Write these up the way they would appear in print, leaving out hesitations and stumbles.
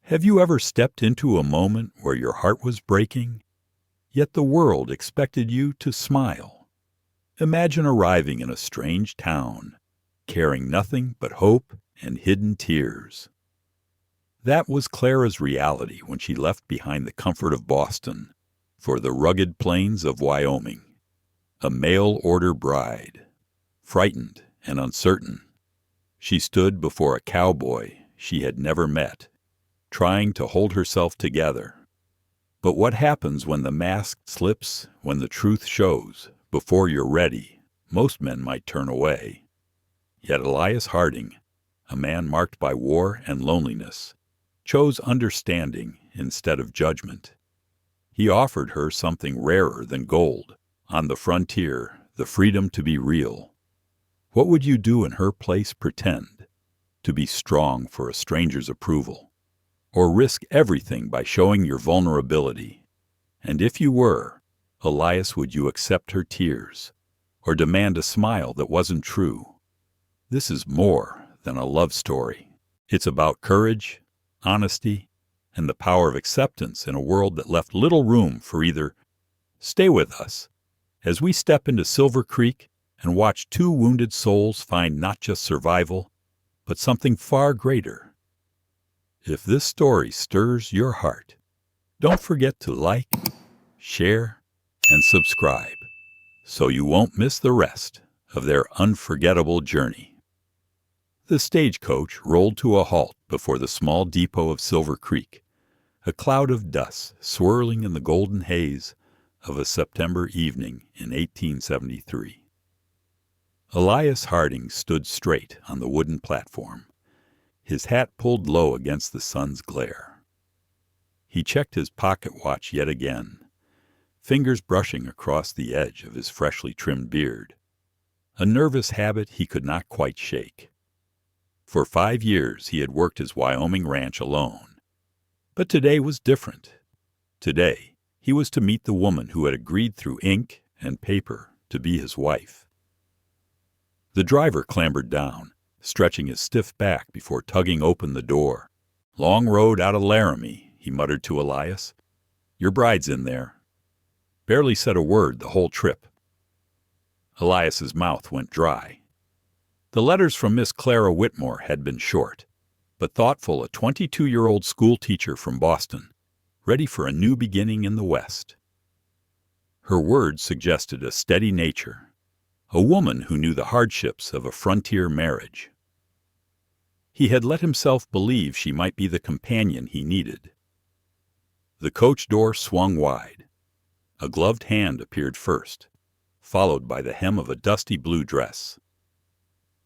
Have you ever stepped into a moment where your heart was breaking, yet the world expected you to smile? Imagine arriving in a strange town, carrying nothing but hope and hidden tears. That was Clara's reality when she left behind the comfort of Boston for the rugged plains of Wyoming, a mail-order bride. Frightened and uncertain, she stood before a cowboy she had never met, trying to hold herself together. But what happens when the mask slips, when the truth shows? Before you're ready, most men might turn away. Yet Elias Harding, a man marked by war and loneliness, chose understanding instead of judgment. He offered her something rarer than gold. On the frontier, the freedom to be real. What would you do in her place? Pretend to be strong for a stranger's approval, or risk everything by showing your vulnerability? And if you were, Elias, would you accept her tears, or demand a smile that wasn't true? This is more than a love story. It's about courage, honesty, and the power of acceptance in a world that left little room for either. Stay with us as we step into Silver Creek and watch two wounded souls find not just survival, but something far greater. If this story stirs your heart, don't forget to like, share, and subscribe so you won't miss the rest of their unforgettable journey. The stagecoach rolled to a halt before the small depot of Silver Creek, a cloud of dust swirling in the golden haze of a September evening in 1873. Elias Harding stood straight on the wooden platform, his hat pulled low against the sun's glare. He checked his pocket watch yet again, fingers brushing across the edge of his freshly trimmed beard, a nervous habit he could not quite shake. For 5 years he had worked his Wyoming ranch alone. But today was different. Today he was to meet the woman who had agreed through ink and paper to be his wife. The driver clambered down, stretching his stiff back before tugging open the door. "Long road out of Laramie," he muttered to Elias. "Your bride's in there." Barely said a word the whole trip. Elias's mouth went dry. The letters from Miss Clara Whitmore had been short, but thoughtful, a 22-year-old school teacher from Boston, ready for a new beginning in the West. Her words suggested a steady nature, a woman who knew the hardships of a frontier marriage. He had let himself believe she might be the companion he needed. The coach door swung wide. A gloved hand appeared first, followed by the hem of a dusty blue dress.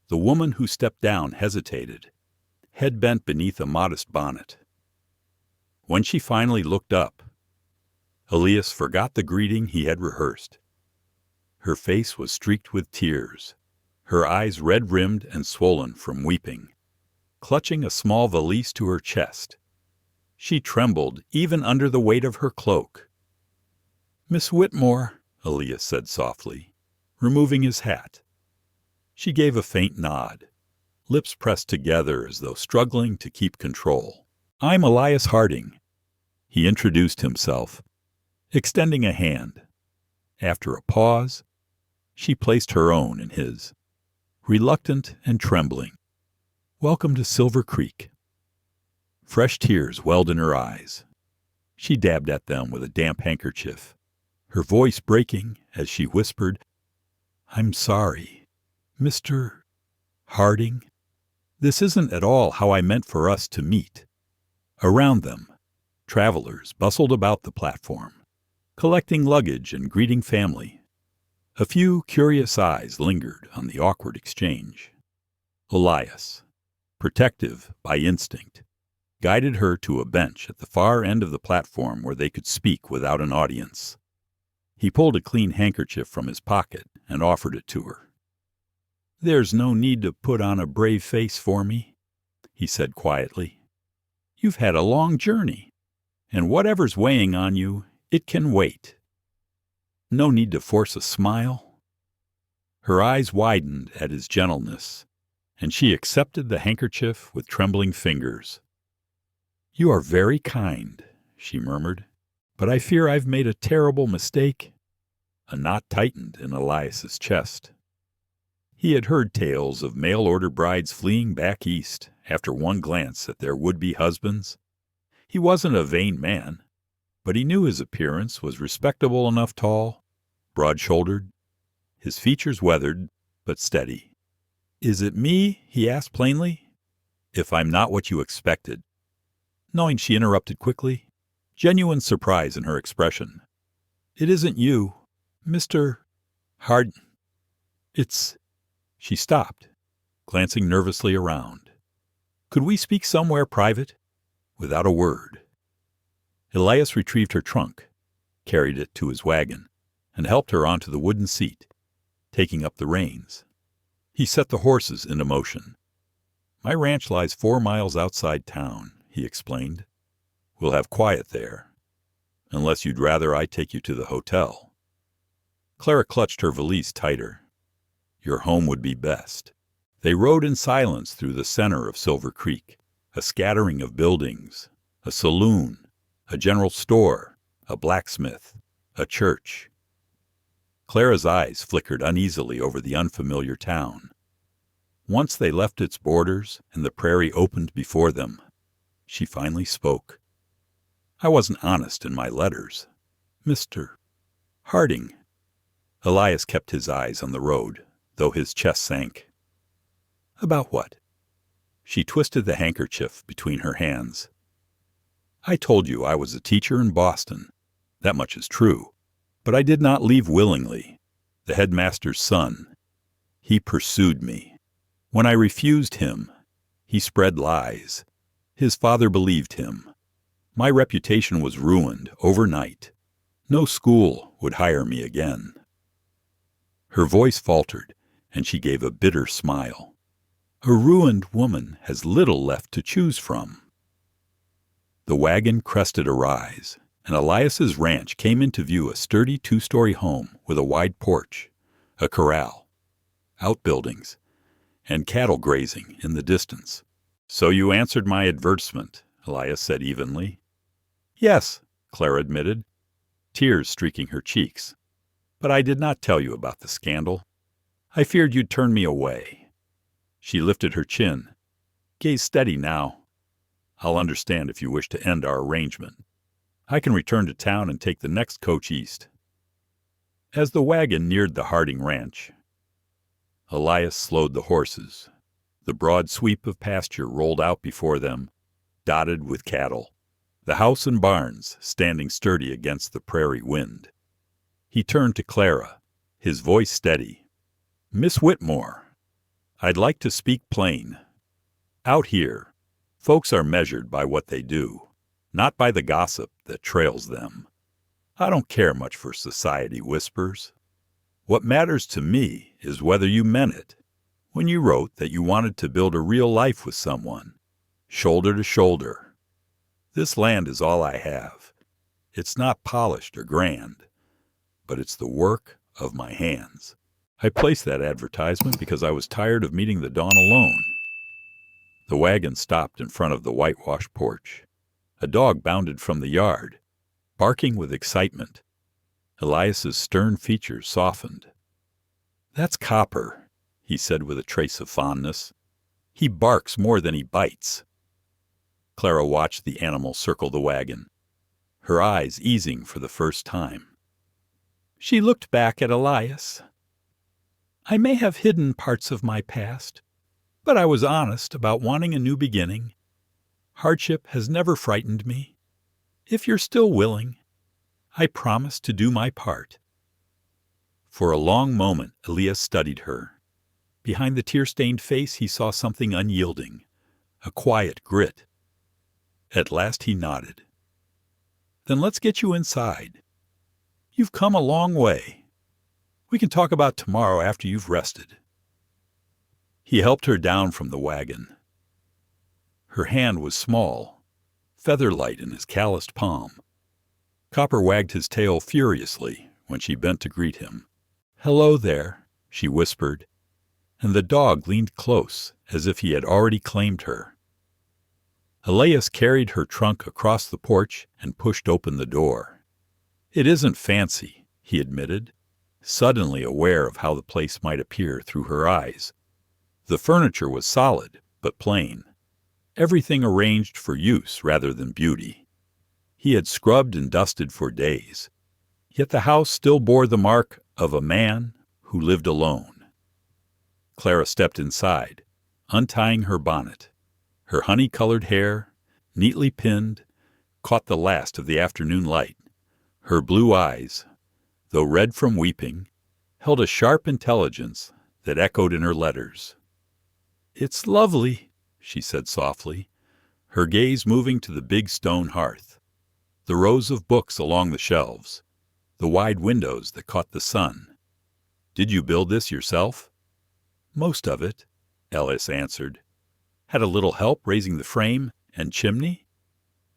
The woman who stepped down hesitated, head bent beneath a modest bonnet. When she finally looked up, Elias forgot the greeting he had rehearsed. Her face was streaked with tears, her eyes red-rimmed and swollen from weeping, clutching a small valise to her chest. She trembled even under the weight of her cloak. "Miss Whitmore," Elias said softly, removing his hat. She gave a faint nod, lips pressed together as though struggling to keep control. "I'm Elias Harding," he introduced himself, extending a hand. After a pause, she placed her own in his, reluctant and trembling. "Welcome to Silver Creek." Fresh tears welled in her eyes. She dabbed at them with a damp handkerchief, her voice breaking as she whispered, "I'm sorry, Mr. Harding. This isn't at all how I meant for us to meet." Around them, travelers bustled about the platform, collecting luggage and greeting family. A few curious eyes lingered on the awkward exchange. Elias, protective by instinct, guided her to a bench at the far end of the platform where they could speak without an audience. He pulled a clean handkerchief from his pocket and offered it to her. "There's no need to put on a brave face for me," he said quietly. "You've had a long journey, and whatever's weighing on you, it can wait. No need to force a smile." Her eyes widened at his gentleness, and she accepted the handkerchief with trembling fingers. "You are very kind," she murmured, "but I fear I've made a terrible mistake." A knot tightened in Elias's chest. He had heard tales of mail-order brides fleeing back east after one glance at their would-be husbands. He wasn't a vain man, but he knew his appearance was respectable enough tall, broad-shouldered, his features weathered but steady. "Is it me?" he asked plainly. "If I'm not what you expected." Knowing she interrupted quickly, genuine surprise in her expression. "It isn't you, Mr. Harding. It's—" She stopped, glancing nervously around. "Could we speak somewhere private?" Without a word. Elias retrieved her trunk, carried it to his wagon, and helped her onto the wooden seat, taking up the reins. He set the horses into motion. "My ranch lies 4 miles outside town," he explained. "We'll have quiet there, unless you'd rather I take you to the hotel." Clara clutched her valise tighter. "Your home would be best." They rode in silence through the center of Silver Creek, a scattering of buildings, a saloon, a general store, a blacksmith, a church. Clara's eyes flickered uneasily over the unfamiliar town. Once they left its borders and the prairie opened before them, she finally spoke. "I wasn't honest in my letters, Mr. Harding." Elias kept his eyes on the road, though his chest sank. "About what?" She twisted the handkerchief between her hands. "I told you I was a teacher in Boston. That much is true. But I did not leave willingly. The headmaster's son. He pursued me. When I refused him, he spread lies. His father believed him. My reputation was ruined overnight. No school would hire me again." Her voice faltered, and she gave a bitter smile. "A ruined woman has little left to choose from." The wagon crested a rise, and Elias's ranch came into view, a sturdy 2-story home with a wide porch, a corral, outbuildings, and cattle grazing in the distance. "So you answered my advertisement," Elias said evenly. "Yes," Clara admitted, tears streaking her cheeks. "But I did not tell you about the scandal. I feared you'd turn me away." She lifted her chin. "Gaze steady now. I'll understand if you wish to end our arrangement. I can return to town and take the next coach east." As the wagon neared the Harding ranch, Elias slowed the horses. The broad sweep of pasture rolled out before them, dotted with cattle, the house and barns standing sturdy against the prairie wind. He turned to Clara, his voice steady. "Miss Whitmore, I'd like to speak plain. Out here, folks are measured by what they do, not by the gossip that trails them. I don't care much for society whispers. What matters to me is whether you meant it when you wrote that you wanted to build a real life with someone, shoulder to shoulder. This land is all I have. It's not polished or grand, but it's the work of my hands. I placed that advertisement because I was tired of meeting the dawn alone." The wagon stopped in front of the whitewashed porch. A dog bounded from the yard, barking with excitement. Elias's stern features softened. "That's Copper," he said with a trace of fondness. "He barks more than he bites." Clara watched the animal circle the wagon, her eyes easing for the first time. She looked back at Elias. "I may have hidden parts of my past, but I was honest about wanting a new beginning. Hardship has never frightened me. If you're still willing, I promise to do my part." For a long moment, Elias studied her. Behind the tear-stained face, he saw something unyielding, a quiet grit. At last he nodded. "Then let's get you inside. You've come a long way. We can talk about tomorrow after you've rested." He helped her down from the wagon. Her hand was small, feather-light in his calloused palm. Copper wagged his tail furiously when she bent to greet him. "Hello there," she whispered, and the dog leaned close as if he had already claimed her. Elias carried her trunk across the porch and pushed open the door. "It isn't fancy," he admitted, suddenly aware of how the place might appear through her eyes. The furniture was solid, but plain. Everything arranged for use rather than beauty. He had scrubbed and dusted for days, yet the house still bore the mark of a man who lived alone. Clara stepped inside, untying her bonnet. Her honey-colored hair, neatly pinned, caught the last of the afternoon light. Her blue eyes, though red from weeping, held a sharp intelligence that echoed in her letters. "It's lovely," she said softly, her gaze moving to the big stone hearth, the rows of books along the shelves, the wide windows that caught the sun. "Did you build this yourself?" "Most of it," Elias answered. "Had a little help raising the frame and chimney."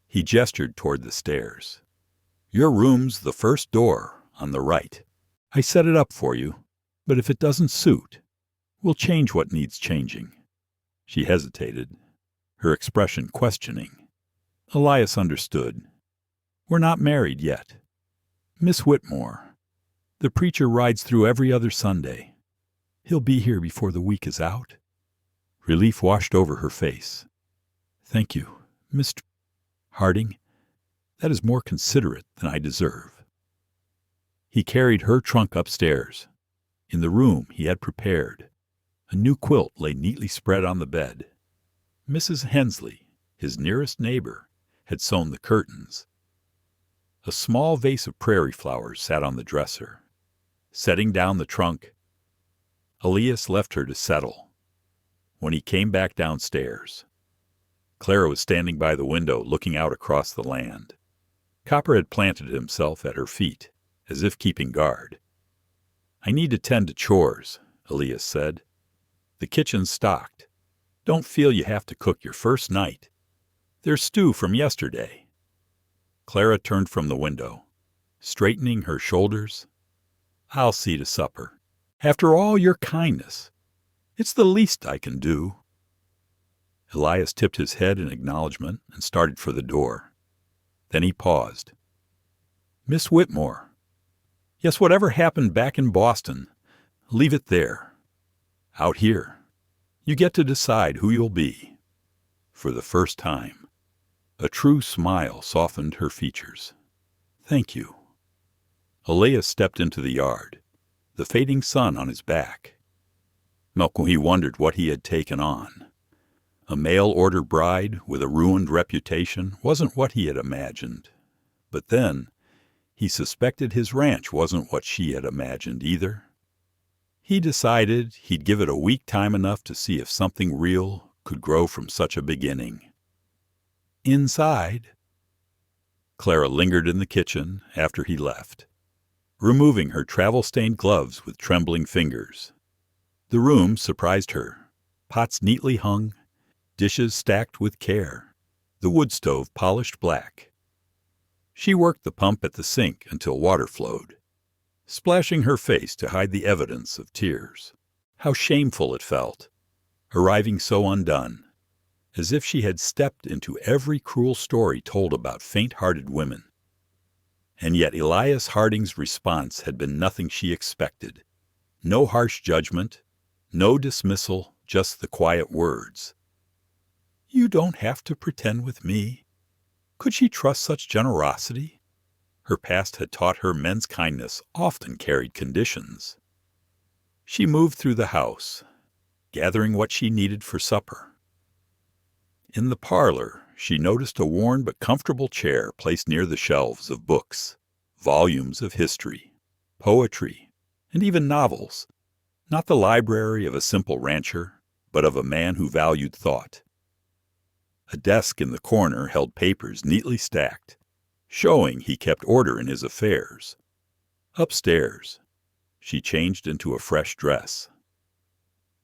He gestured toward the stairs. "Your room's the first door on the right. I set it up for you, but if it doesn't suit, we'll change what needs changing." She hesitated, her expression questioning. Elias understood. "We're not married yet. Miss Whitmore. The preacher rides through every other Sunday. He'll be here before the week is out." Relief washed over her face. "Thank you, Mr. Harding. That is more considerate than I deserve." He carried her trunk upstairs. In the room he had prepared, a new quilt lay neatly spread on the bed. Mrs. Hensley, his nearest neighbor, had sewn the curtains. A small vase of prairie flowers sat on the dresser. Setting down the trunk, Elias left her to settle. When he came back downstairs, Clara was standing by the window looking out across the land. Copper had planted himself at her feet, as if keeping guard. "I need to tend to chores," Elias said. "The kitchen's stocked. Don't feel you have to cook your first night. There's stew from yesterday." Clara turned from the window, straightening her shoulders. "I'll see to supper. After all your kindness, it's the least I can do." Elias tipped his head in acknowledgment and started for the door. Then he paused. "Miss Whitmore. Yes, whatever happened back in Boston, leave it there. Out here, you get to decide who you'll be." For the first time, a true smile softened her features. "Thank you." Elias stepped into the yard, the fading sun on his back. He wondered what he had taken on. A mail-order bride with a ruined reputation wasn't what he had imagined. But then, he suspected his ranch wasn't what she had imagined either. He decided he'd give it a week time enough to see if something real could grow from such a beginning. Inside, Clara lingered in the kitchen after he left, removing her travel-stained gloves with trembling fingers. The room surprised her. Pots neatly hung, dishes stacked with care, the wood stove polished black. She worked the pump at the sink until water flowed, splashing her face to hide the evidence of tears. How shameful it felt, arriving so undone, as if she had stepped into every cruel story told about faint-hearted women. And yet Elias Harding's response had been nothing she expected. No harsh judgment, no dismissal, just the quiet words. "You don't have to pretend with me." Could she trust such generosity? Her past had taught her men's kindness often carried conditions. She moved through the house, gathering what she needed for supper. In the parlor, she noticed a worn but comfortable chair placed near the shelves of books, volumes of history, poetry, and even novels. Not the library of a simple rancher, but of a man who valued thought. A desk in the corner held papers neatly stacked, showing he kept order in his affairs. Upstairs, she changed into a fresh dress.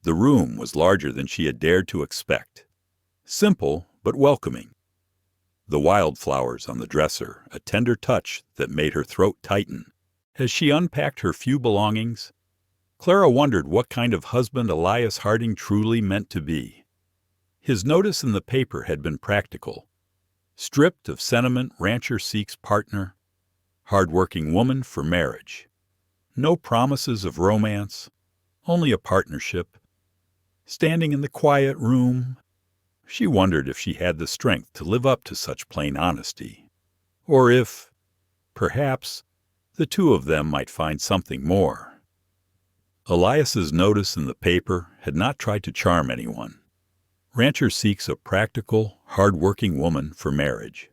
The room was larger than she had dared to expect. Simple, but welcoming. The wildflowers on the dresser, a tender touch that made her throat tighten. As she unpacked her few belongings, Clara wondered what kind of husband Elias Harding truly meant to be. His notice in the paper had been practical. Stripped of sentiment, rancher seeks partner, hard-working woman for marriage. No promises of romance, only a partnership. Standing in the quiet room, she wondered if she had the strength to live up to such plain honesty, or if, perhaps, the two of them might find something more. Elias's notice in the paper had not tried to charm anyone. Rancher seeks a practical, hard-working woman for marriage.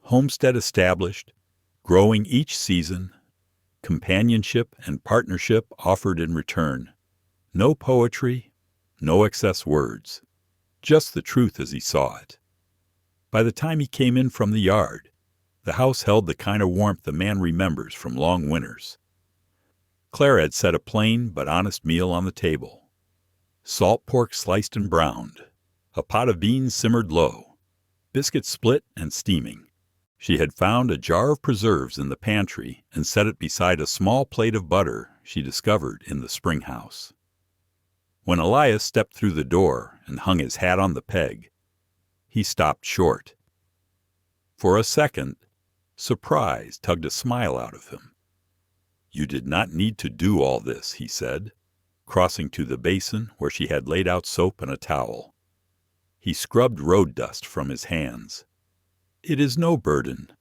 Homestead established, growing each season, companionship and partnership offered in return. No poetry, no excess words, just the truth as he saw it. By the time he came in from the yard, the house held the kind of warmth a man remembers from long winters. Clara had set a plain but honest meal on the table. Salt pork sliced and browned, a pot of beans simmered low, biscuits split and steaming. She had found a jar of preserves in the pantry and set it beside a small plate of butter she discovered in the spring house. When Elias stepped through the door and hung his hat on the peg, he stopped short. For a second, surprise tugged a smile out of him. "You did not need to do all this," he said, crossing to the basin where she had laid out soap and a towel. He scrubbed road dust from his hands. "It is no burden,"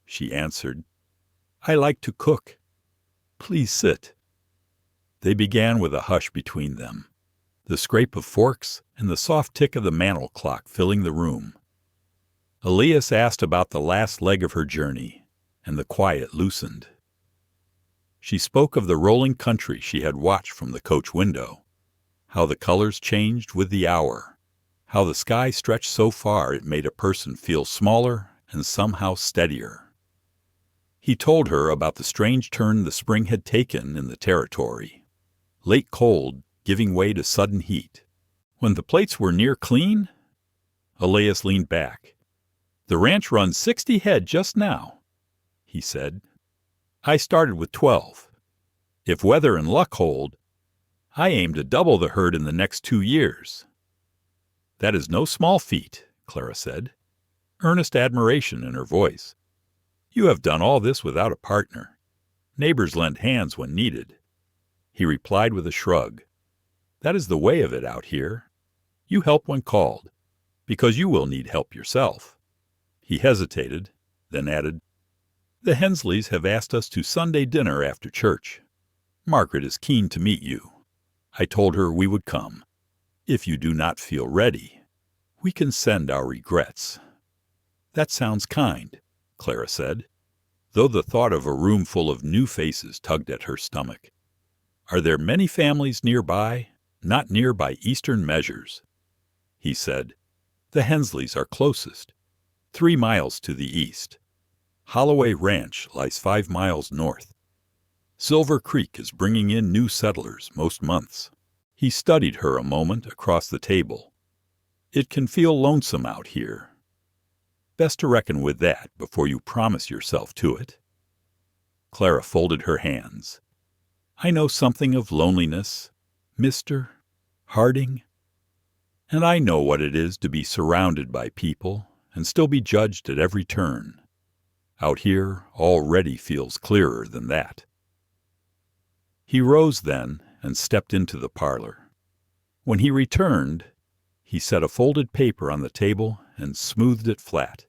she answered. "I like to cook. Please sit." They began with a hush between them, the scrape of forks and the soft tick of the mantel clock filling the room. Elias asked about the last leg of her journey, and the quiet loosened. She spoke of the rolling country she had watched from the coach window, how the colors changed with the hour, how the sky stretched so far it made a person feel smaller and somehow steadier. He told her about the strange turn the spring had taken in the territory. Late cold giving way to sudden heat. When the plates were near clean, Elias leaned back. "The ranch runs 60 head just now," he said. "I started with 12. If weather and luck hold, I aim to double the herd in the next 2 years. "That is no small feat," Clara said, earnest admiration in her voice. "You have done all this without a partner. Neighbors lend hands when needed." He replied with a shrug. "That is the way of it out here. You help when called, because you will need help yourself." He hesitated, then added, "The Hensleys have asked us to Sunday dinner after church. Margaret is keen to meet you. I told her we would come. If you do not feel ready, we can send our regrets." "That sounds kind," Clara said, though the thought of a room full of new faces tugged at her stomach. "Are there many families nearby, not near by Eastern measures?" He said, "The Hensleys are closest, 3 miles to the east. Holloway Ranch lies 5 miles north. Silver Creek is bringing in new settlers most months." He studied her a moment across the table. "It can feel lonesome out here. Best to reckon with that before you promise yourself to it." Clara folded her hands. "I know something of loneliness, Mr. Harding, and I know what it is to be surrounded by people and still be judged at every turn. Out here already feels clearer than that." He rose then and stepped into the parlor. When he returned, he set a folded paper on the table and smoothed it flat.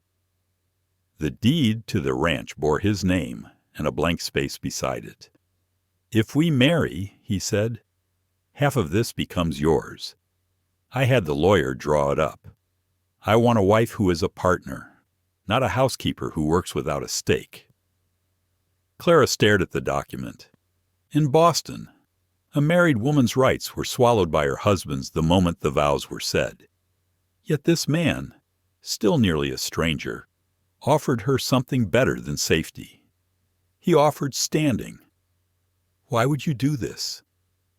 The deed to the ranch bore his name and a blank space beside it. "If we marry," he said, "half of this becomes yours. I had the lawyer draw it up. I want a wife who is a partner, not a housekeeper who works without a stake." Clara stared at the document. In Boston, a married woman's rights were swallowed by her husband's the moment the vows were said. Yet this man, still nearly a stranger, offered her something better than safety. He offered standing. "Why would you do this?"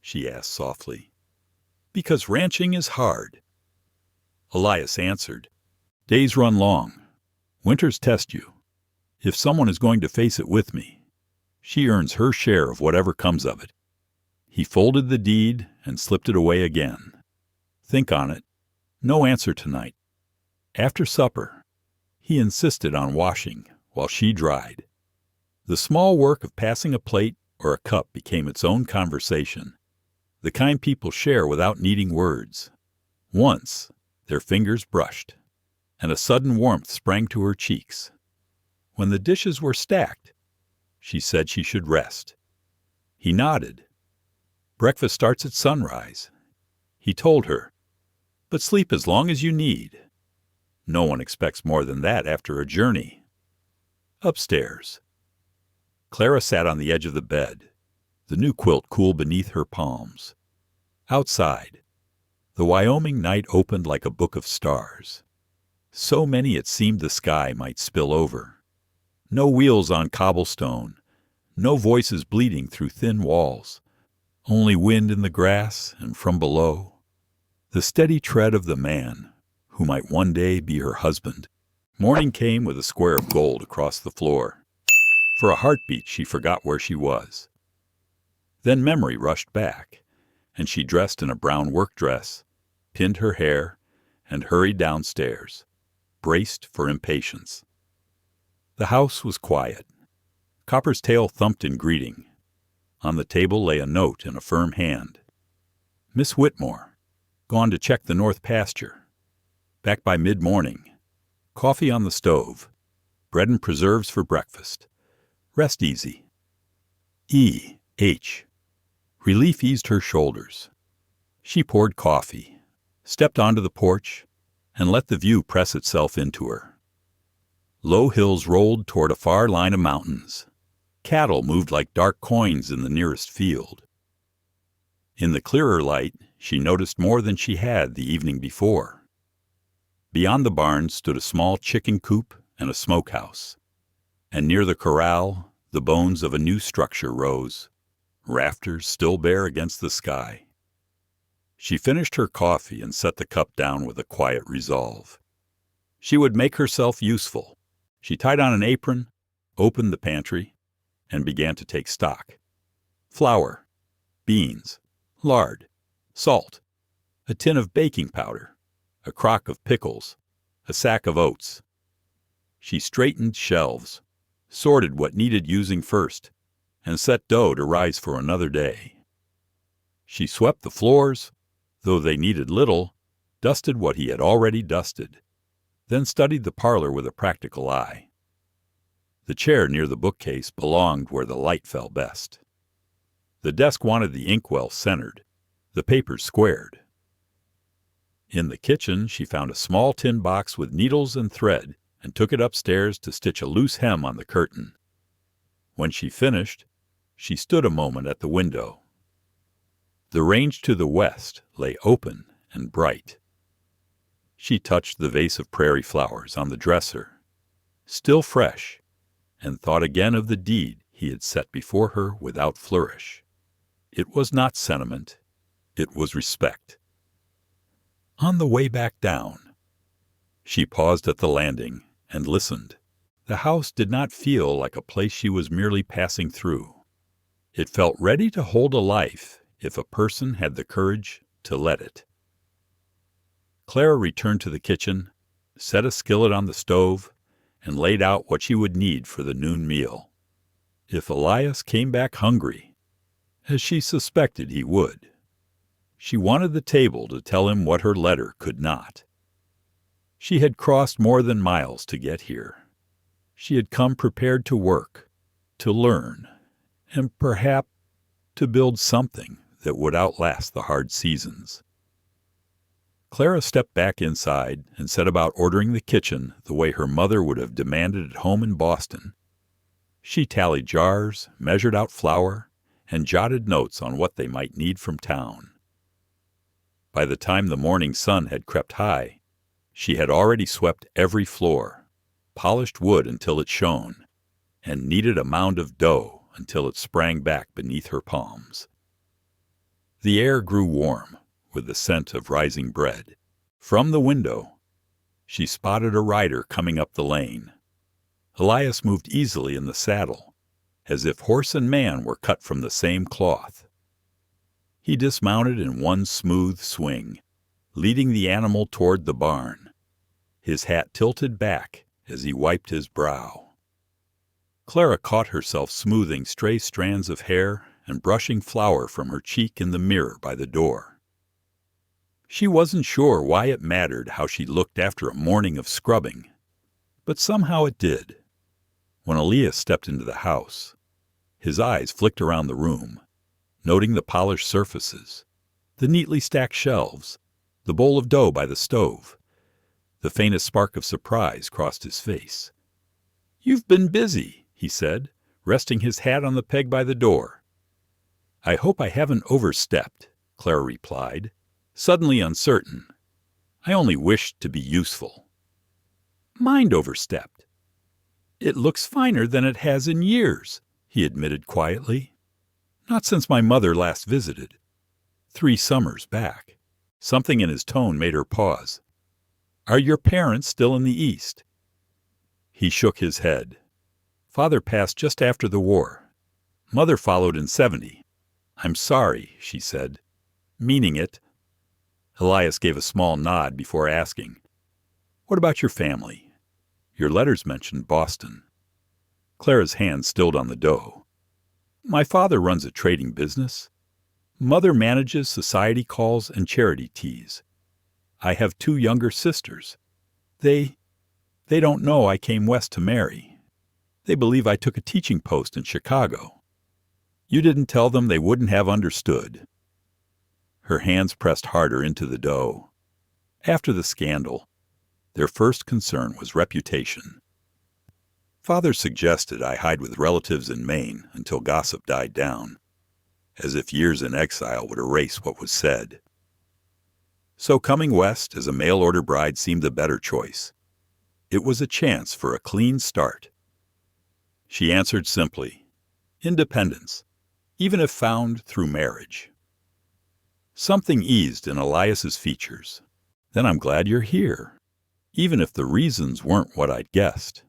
she asked softly. "Because ranching is hard." Elias answered, "Days run long. Winters test you. If someone is going to face it with me, she earns her share of whatever comes of it." He folded the deed and slipped it away again. "Think on it. No answer tonight. After supper, he insisted on washing while she dried. The small work of passing a plate or a cup became its own conversation, the kind people share without needing words. Once, their fingers brushed, and a sudden warmth sprang to her cheeks. When the dishes were stacked, she said she should rest. He nodded. Breakfast starts at sunrise. He told her, but sleep as long as you need. No one expects more than that after a journey. Upstairs, Clara sat on the edge of the bed, the new quilt cool beneath her palms. Outside, the Wyoming night opened like a book of stars. So many it seemed the sky might spill over. No wheels on cobblestone, no voices bleating through thin walls, only wind in the grass and from below, the steady tread of the man who might one day be her husband. Morning came with a square of gold across the floor. For a heartbeat, she forgot where she was. Then memory rushed back, and she dressed in a brown work dress, pinned her hair, and hurried downstairs, braced for impatience. The house was quiet. Copper's tail thumped in greeting. On the table lay a note in a firm hand. Miss Whitmore, gone to check the north pasture. Back by mid-morning. Coffee on the stove. Bread and preserves for breakfast. Rest easy. E.H. Relief eased her shoulders. She poured coffee, stepped onto the porch, and let the view press itself into her. Low hills rolled toward a far line of mountains. Cattle moved like dark coins in the nearest field. In the clearer light, she noticed more than she had the evening before. Beyond the barn stood a small chicken coop and a smokehouse, and near the corral, the bones of a new structure rose, rafters still bare against the sky. She finished her coffee and set the cup down with a quiet resolve. She would make herself useful. She tied on an apron, opened the pantry, and began to take stock. Flour, beans, lard, salt, a tin of baking powder, a crock of pickles, a sack of oats. She straightened shelves, sorted what needed using first, and set dough to rise for another day. She swept the floors, though they needed little, dusted what he had already dusted, then studied the parlor with a practical eye. The chair near the bookcase belonged where the light fell best. The desk wanted the inkwell centered, the papers squared. In the kitchen, she found a small tin box with needles and thread and took it upstairs to stitch a loose hem on the curtain. When she finished, she stood a moment at the window. The range to the west lay open and bright. She touched the vase of prairie flowers on the dresser, still fresh, and thought again of the deed he had set before her without flourish. It was not sentiment, it was respect. On the way back down, she paused at the landing and listened. The house did not feel like a place she was merely passing through. It felt ready to hold a life if a person had the courage to let it. Clara returned to the kitchen, set a skillet on the stove, and laid out what she would need for the noon meal. If Elias came back hungry, as she suspected he would, she wanted the table to tell him what her letter could not. She had crossed more than miles to get here. She had come prepared to work, to learn, and perhaps to build something that would outlast the hard seasons. Clara stepped back inside and set about ordering the kitchen the way her mother would have demanded at home in Boston. She tallied jars, measured out flour, and jotted notes on what they might need from town. By the time the morning sun had crept high, she had already swept every floor, polished wood until it shone, and kneaded a mound of dough until it sprang back beneath her palms. The air grew warm with the scent of rising bread. From the window, she spotted a rider coming up the lane. Elias moved easily in the saddle, as if horse and man were cut from the same cloth. He dismounted in one smooth swing, leading the animal toward the barn. His hat tilted back as he wiped his brow. Clara caught herself smoothing stray strands of hair and brushing flour from her cheek in the mirror by the door. She wasn't sure why it mattered how she looked after a morning of scrubbing, but somehow it did. When Elias stepped into the house, his eyes flicked around the room, noting the polished surfaces, the neatly stacked shelves, the bowl of dough by the stove. The faintest spark of surprise crossed his face. "You've been busy," he said, resting his hat on the peg by the door. "I hope I haven't overstepped," Clara replied, suddenly uncertain. "I only wished to be useful." "Mind overstepped. It looks finer than it has in years," he admitted quietly. "Not since my mother last visited. 3 summers back." Something in his tone made her pause. "Are your parents still in the East?" He shook his head. "Father passed just after the war. Mother followed in 70. I'm sorry," she said, meaning it. Elias gave a small nod before asking, "What about your family? Your letters mentioned Boston." Clara's hand stilled on the dough. "My father runs a trading business. Mother manages society calls and charity teas. I have 2 younger sisters. They don't know I came west to marry. They believe I took a teaching post in Chicago. You didn't tell them, they wouldn't have understood." Her hands pressed harder into the dough. After the scandal, their first concern was reputation. "Father suggested I hide with relatives in Maine until gossip died down, as if years in exile would erase what was said. So coming west as a mail-order bride seemed the better choice. It was a chance for a clean start." She answered simply, "Independence, even if found through marriage." Something eased in Elias's features. "Then I'm glad you're here, even if the reasons weren't what I'd guessed."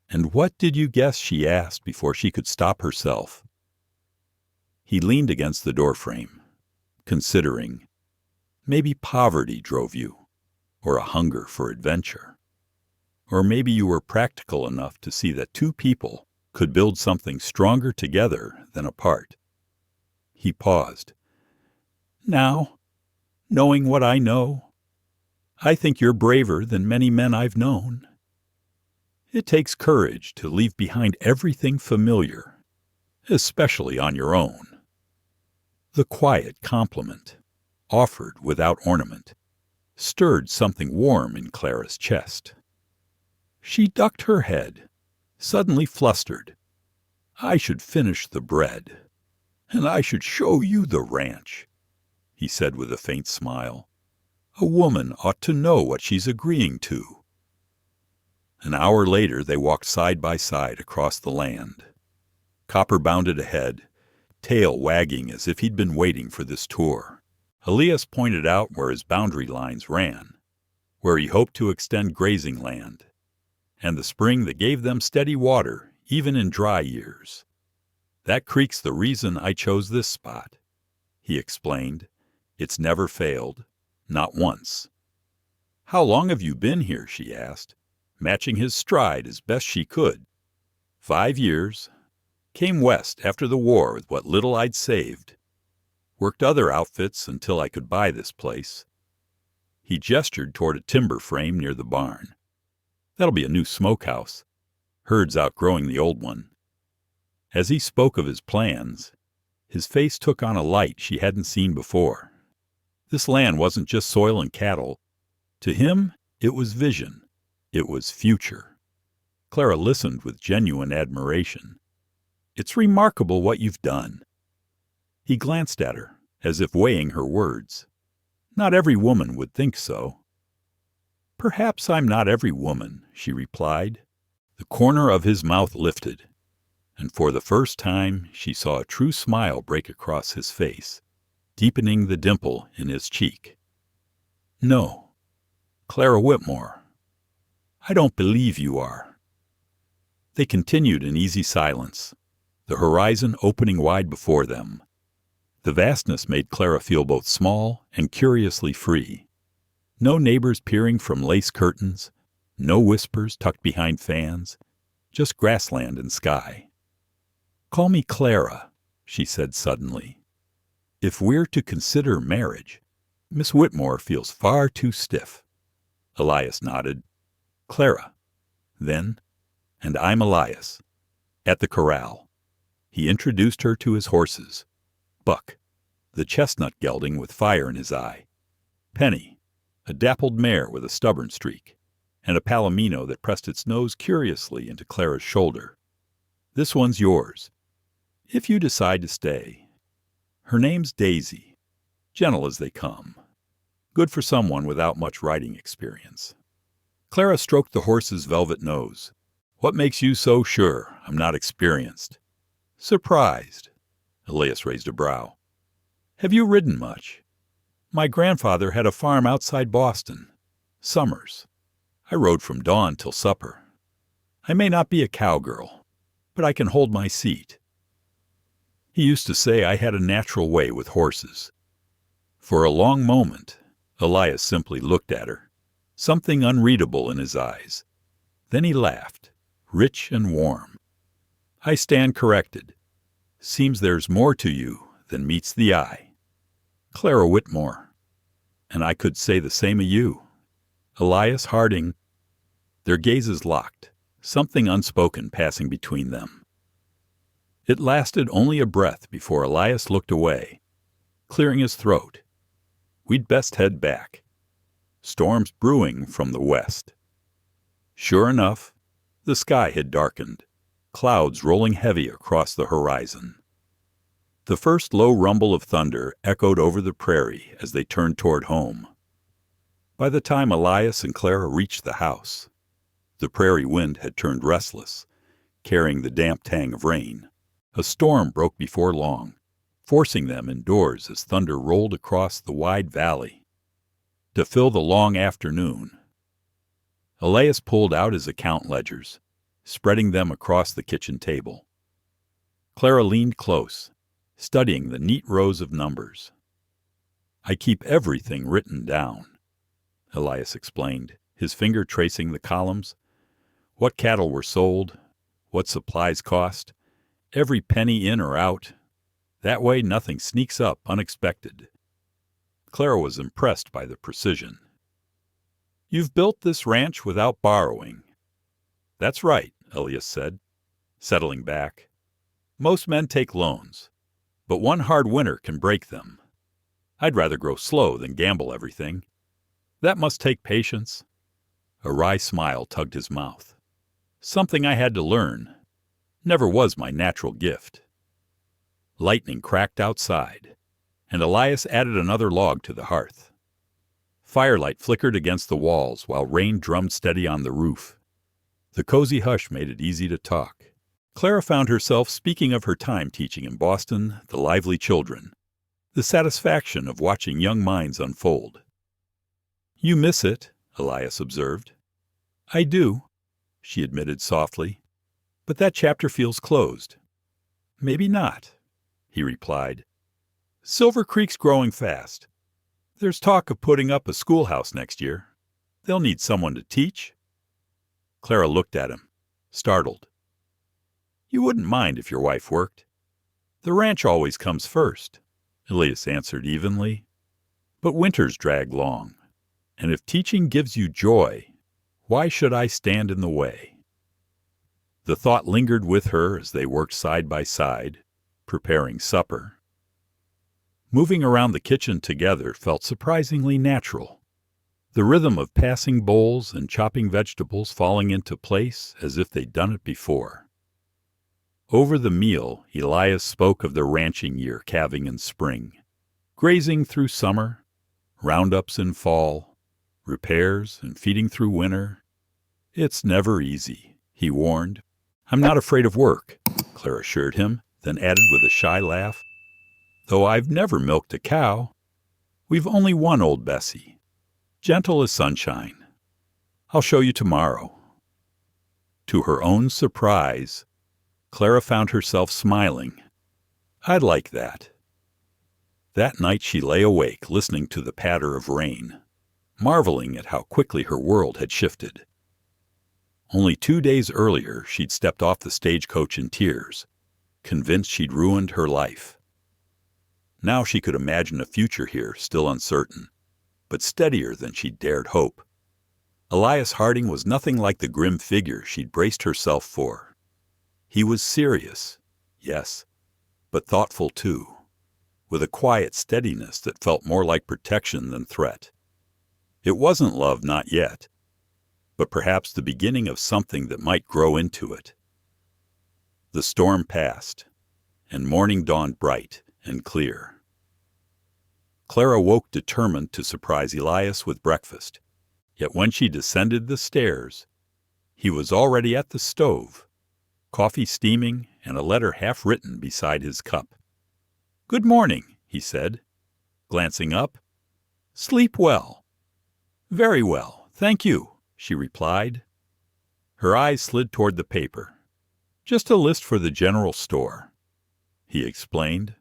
"And what did you guess?" she asked before she could stop herself. He leaned against the doorframe, considering. "Maybe poverty drove you, or a hunger for adventure. Or maybe you were practical enough to see that 2 people could build something stronger together than apart." He paused. "Now, knowing what I know, I think you're braver than many men I've known. It takes courage to leave behind everything familiar, especially on your own." The quiet compliment, offered without ornament, stirred something warm in Clara's chest. She ducked her head, suddenly flustered. "I should finish the bread, and I should show you the ranch," he said with a faint smile. "A woman ought to know what she's agreeing to." An hour later they walked side by side across the land. Copper bounded ahead, tail wagging as if he'd been waiting for this tour. Elias pointed out where his boundary lines ran, where he hoped to extend grazing land, and the spring that gave them steady water even in dry years. "That creek's the reason I chose this spot," he explained. "It's never failed, not once." "How long have you been here?" she asked, matching his stride as best she could. 5 years. Came west after the war with what little I'd saved. Worked other outfits until I could buy this place." He gestured toward a timber frame near the barn. "That'll be a new smokehouse. Herd's outgrowing the old one." As he spoke of his plans, his face took on a light she hadn't seen before. This land wasn't just soil and cattle. To him, it was vision. It was future. Clara listened with genuine admiration. "It's remarkable what you've done." He glanced at her, as if weighing her words. "Not every woman would think so." "Perhaps I'm not every woman," she replied. The corner of his mouth lifted, and for the first time she saw a true smile break across his face, deepening the dimple in his cheek. "No, Clara Whitmore, I don't believe you are." They continued in easy silence, the horizon opening wide before them. The vastness made Clara feel both small and curiously free. No neighbors peering from lace curtains, no whispers tucked behind fans, just grassland and sky. "Call me Clara," she said suddenly. "If we're to consider marriage, Miss Whitmore feels far too stiff." Elias nodded. "Clara." Then, "And I'm Elias." At the corral, he introduced her to his horses. Buck, the chestnut gelding with fire in his eye. Penny, a dappled mare with a stubborn streak, and a palomino that pressed its nose curiously into Clara's shoulder. "This one's yours, if you decide to stay. Her name's Daisy, gentle as they come. Good for someone without much riding experience." Clara stroked the horse's velvet nose. "What makes you so sure I'm not experienced?" "Surprised." Elias raised a brow. "Have you ridden much?" "My grandfather had a farm outside Boston. Summers. I rode from dawn till supper. I may not be a cowgirl, but I can hold my seat." He used to say I had a natural way with horses. For a long moment, Elias simply looked at her, something unreadable in his eyes. Then he laughed, rich and warm. "I stand corrected. Seems there's more to you than meets the eye. Clara Whitmore. And I could say the same of you. Elias Harding." Their gazes locked, something unspoken passing between them. It lasted only a breath before Elias looked away, clearing his throat. "We'd best head back. Storm's brewing from the west." Sure enough, the sky had darkened, clouds rolling heavy across the horizon. The first low rumble of thunder echoed over the prairie as they turned toward home. By the time Elias and Clara reached the house, the prairie wind had turned restless, carrying the damp tang of rain. A storm broke before long, forcing them indoors as thunder rolled across the wide valley. To fill the long afternoon, Elias pulled out his account ledgers, spreading them across the kitchen table. Clara leaned close, studying the neat rows of numbers. "I keep everything written down," Elias explained, his finger tracing the columns. "What cattle were sold, what supplies cost, every penny in or out. That way nothing sneaks up unexpected." Clara was impressed by the precision. "You've built this ranch without borrowing." "That's right," Elias said, settling back. "Most men take loans, but one hard winter can break them. I'd rather grow slow than gamble everything. That must take patience." A wry smile tugged his mouth. "Something I had to learn. Never was my natural gift." Lightning cracked outside, and Elias added another log to the hearth. Firelight flickered against the walls while rain drummed steady on the roof. The cozy hush made it easy to talk. Clara found herself speaking of her time teaching in Boston, the lively children, the satisfaction of watching young minds unfold. "You miss it," Elias observed. "I do," she admitted softly, "but that chapter feels closed." "Maybe not," he replied. "Silver Creek's growing fast. There's talk of putting up a schoolhouse next year. They'll need someone to teach." Clara looked at him, startled. "You wouldn't mind if your wife worked." "The ranch always comes first," Elias answered evenly. "But winters drag long, and if teaching gives you joy, why should I stand in the way?" The thought lingered with her as they worked side by side, preparing supper. Moving around the kitchen together felt surprisingly natural, the rhythm of passing bowls and chopping vegetables falling into place as if they'd done it before. Over the meal, Elias spoke of the ranching year calving in spring, grazing through summer, roundups in fall, repairs and feeding through winter. "It's never easy," he warned. "I'm not afraid of work," Clara assured him, then added with a shy laugh, "though I've never milked a cow. We've only one old Bessie, gentle as sunshine. I'll show you tomorrow." To her own surprise, Clara found herself smiling. "I'd like that." That night she lay awake, listening to the patter of rain, marveling at how quickly her world had shifted. Only 2 days earlier, she'd stepped off the stagecoach in tears, convinced she'd ruined her life. Now she could imagine a future here, still uncertain, but steadier than she'd dared hope. Elias Harding was nothing like the grim figure she'd braced herself for. He was serious, yes, but thoughtful too, with a quiet steadiness that felt more like protection than threat. It wasn't love, not yet, but perhaps the beginning of something that might grow into it. The storm passed, and morning dawned bright and clear. Clara woke determined to surprise Elias with breakfast, yet when she descended the stairs, he was already at the stove, coffee steaming and a letter half-written beside his cup. "Good morning," he said, glancing up. "Sleep well." "Very well, thank you," she replied. Her eyes slid toward the paper. "Just a list for the general store," he explained.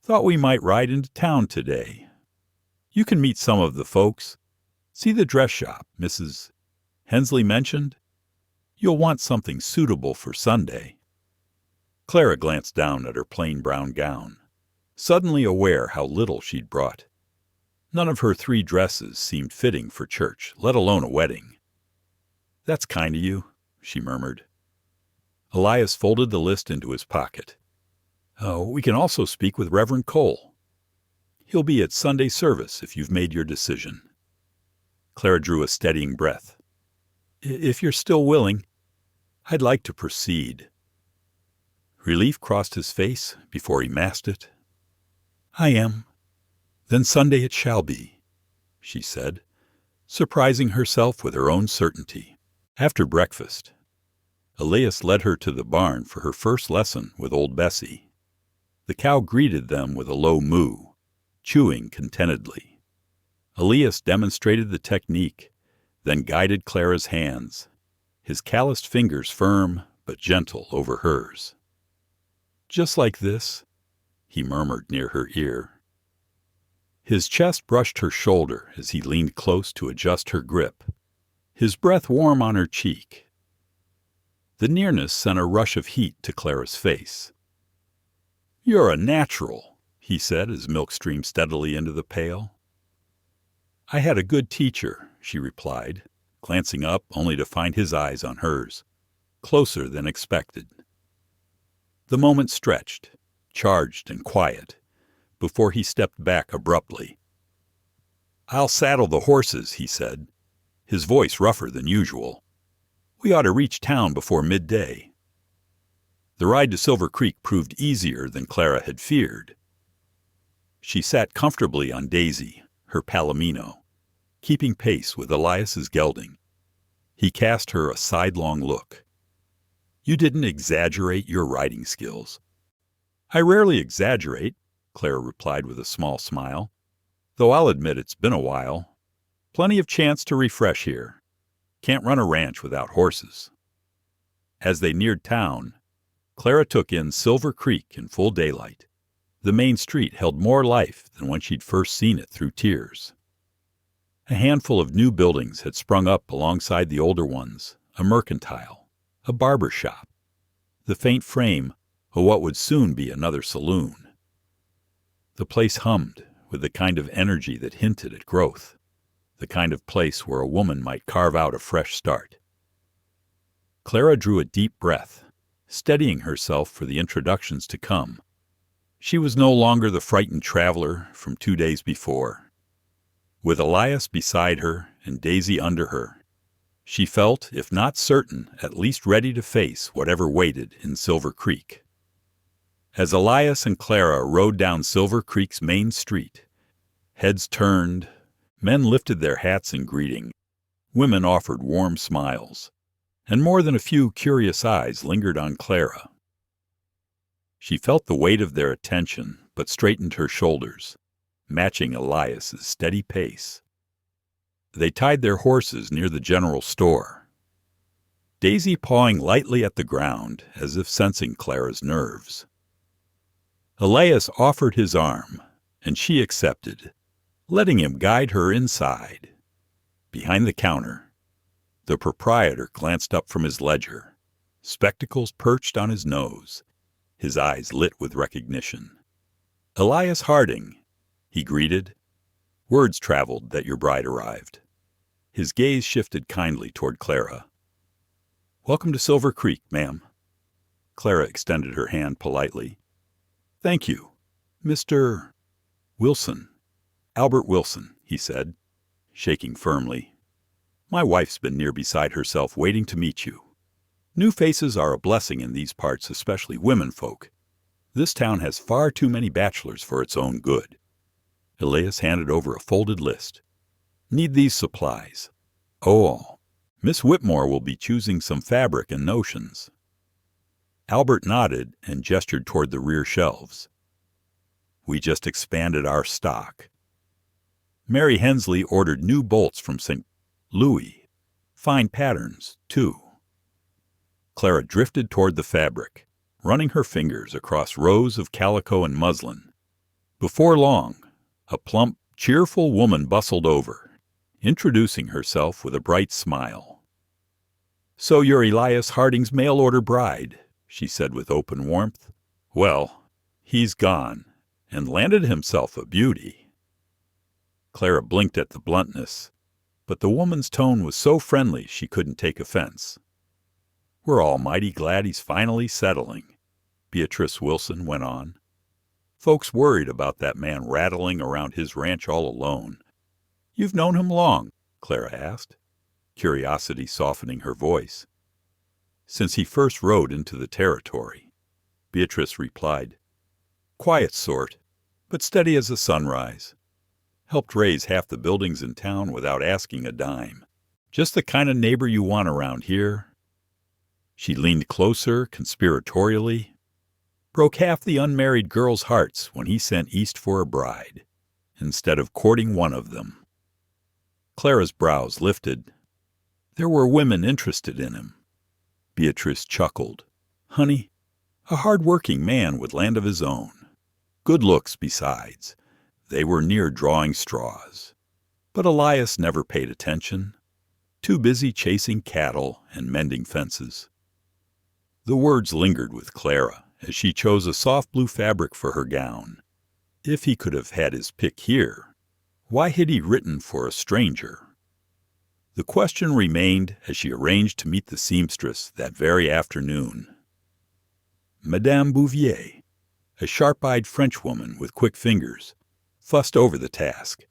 "Thought we might ride into town today. You can meet some of the folks. See the dress shop Mrs. Hensley mentioned. You'll want something suitable for Sunday." Clara glanced down at her plain brown gown, suddenly aware how little she'd brought. None of her 3 dresses seemed fitting for church, let alone a wedding. "That's kind of you," she murmured. Elias folded the list into his pocket. "Oh, we can also speak with Reverend Cole. He'll be at Sunday service if you've made your decision." Clara drew a steadying breath. "If you're still willing, I'd like to proceed." Relief crossed his face before he masked it. "I am. Then Sunday it shall be," she said, surprising herself with her own certainty. After breakfast, Elias led her to the barn for her first lesson with old Bessie. The cow greeted them with a low moo, chewing contentedly. Elias demonstrated the technique, then guided Clara's hands, his calloused fingers firm but gentle over hers. "Just like this," he murmured near her ear. His chest brushed her shoulder as he leaned close to adjust her grip, his breath warm on her cheek. The nearness sent a rush of heat to Clara's face. "You're a natural," he said as milk streamed steadily into the pail. "I had a good teacher," she replied, glancing up only to find his eyes on hers, closer than expected. The moment stretched, charged and quiet, before he stepped back abruptly. "I'll saddle the horses," he said, his voice rougher than usual. "We ought to reach town before midday." The ride to Silver Creek proved easier than Clara had feared. She sat comfortably on Daisy, her palomino, keeping pace with Elias's gelding. He cast her a sidelong look. "You didn't exaggerate your riding skills." "I rarely exaggerate," Clara replied with a small smile, "though I'll admit it's been a while. Plenty of chance to refresh here. Can't run a ranch without horses." As they neared town, Clara took in Silver Creek in full daylight. The main street held more life than when she'd first seen it through tears. A handful of new buildings had sprung up alongside the older ones, a mercantile, a barber shop, the faint frame of what would soon be another saloon. The place hummed with the kind of energy that hinted at growth, the kind of place where a woman might carve out a fresh start. Clara drew a deep breath, steadying herself for the introductions to come. She was no longer the frightened traveler from 2 days before. With Elias beside her and Daisy under her, she felt, if not certain, at least ready to face whatever waited in Silver Creek. As Elias and Clara rode down Silver Creek's main street, heads turned, men lifted their hats in greeting, women offered warm smiles, and more than a few curious eyes lingered on Clara. She felt the weight of their attention, but straightened her shoulders, matching Elias's steady pace. They tied their horses near the general store, Daisy pawing lightly at the ground as if sensing Clara's nerves. Elias offered his arm, and she accepted, letting him guide her inside. Behind the counter, the proprietor glanced up from his ledger, spectacles perched on his nose, his eyes lit with recognition. "Elias Harding," he greeted. "Words traveled that your bride arrived." His gaze shifted kindly toward Clara. "Welcome to Silver Creek, ma'am." Clara extended her hand politely. "Thank you. Mr. Wilson. Albert Wilson," he said, shaking firmly. "My wife's been near beside herself waiting to meet you. New faces are a blessing in these parts, especially women folk. This town has far too many bachelors for its own good." Elias handed over a folded list. "Need these supplies. Oh, Miss Whitmore will be choosing some fabric and notions." Albert nodded and gestured toward the rear shelves. "We just expanded our stock. Mary Hensley ordered new bolts from St. Louis. Fine patterns, too." Clara drifted toward the fabric, running her fingers across rows of calico and muslin. Before long, a plump, cheerful woman bustled over, introducing herself with a bright smile. "So you're Elias Harding's mail-order bride," she said with open warmth. "Well, he's gone, and landed himself a beauty." Clara blinked at the bluntness, but the woman's tone was so friendly she couldn't take offense. "We're all mighty glad he's finally settling," Beatrice Wilson went on. "Folks worried about that man rattling around his ranch all alone." "You've known him long?" Clara asked, curiosity softening her voice. "Since he first rode into the territory," Beatrice replied. "Quiet sort, but steady as the sunrise. Helped raise half the buildings in town without asking a dime. Just the kind of neighbor you want around here." She leaned closer, conspiratorially. "Broke half the unmarried girls' hearts when he sent east for a bride, instead of courting one of them." Clara's brows lifted. There were women interested in him. Beatrice chuckled. "Honey, a hard-working man with land of his own. Good looks, besides. They were near drawing straws. But Elias never paid attention. Too busy chasing cattle and mending fences." The words lingered with Clara as she chose a soft blue fabric for her gown. If he could have had his pick here, why had he written for a stranger? The question remained as she arranged to meet the seamstress that very afternoon. Madame Bouvier, a sharp-eyed Frenchwoman with quick fingers, fussed over the task.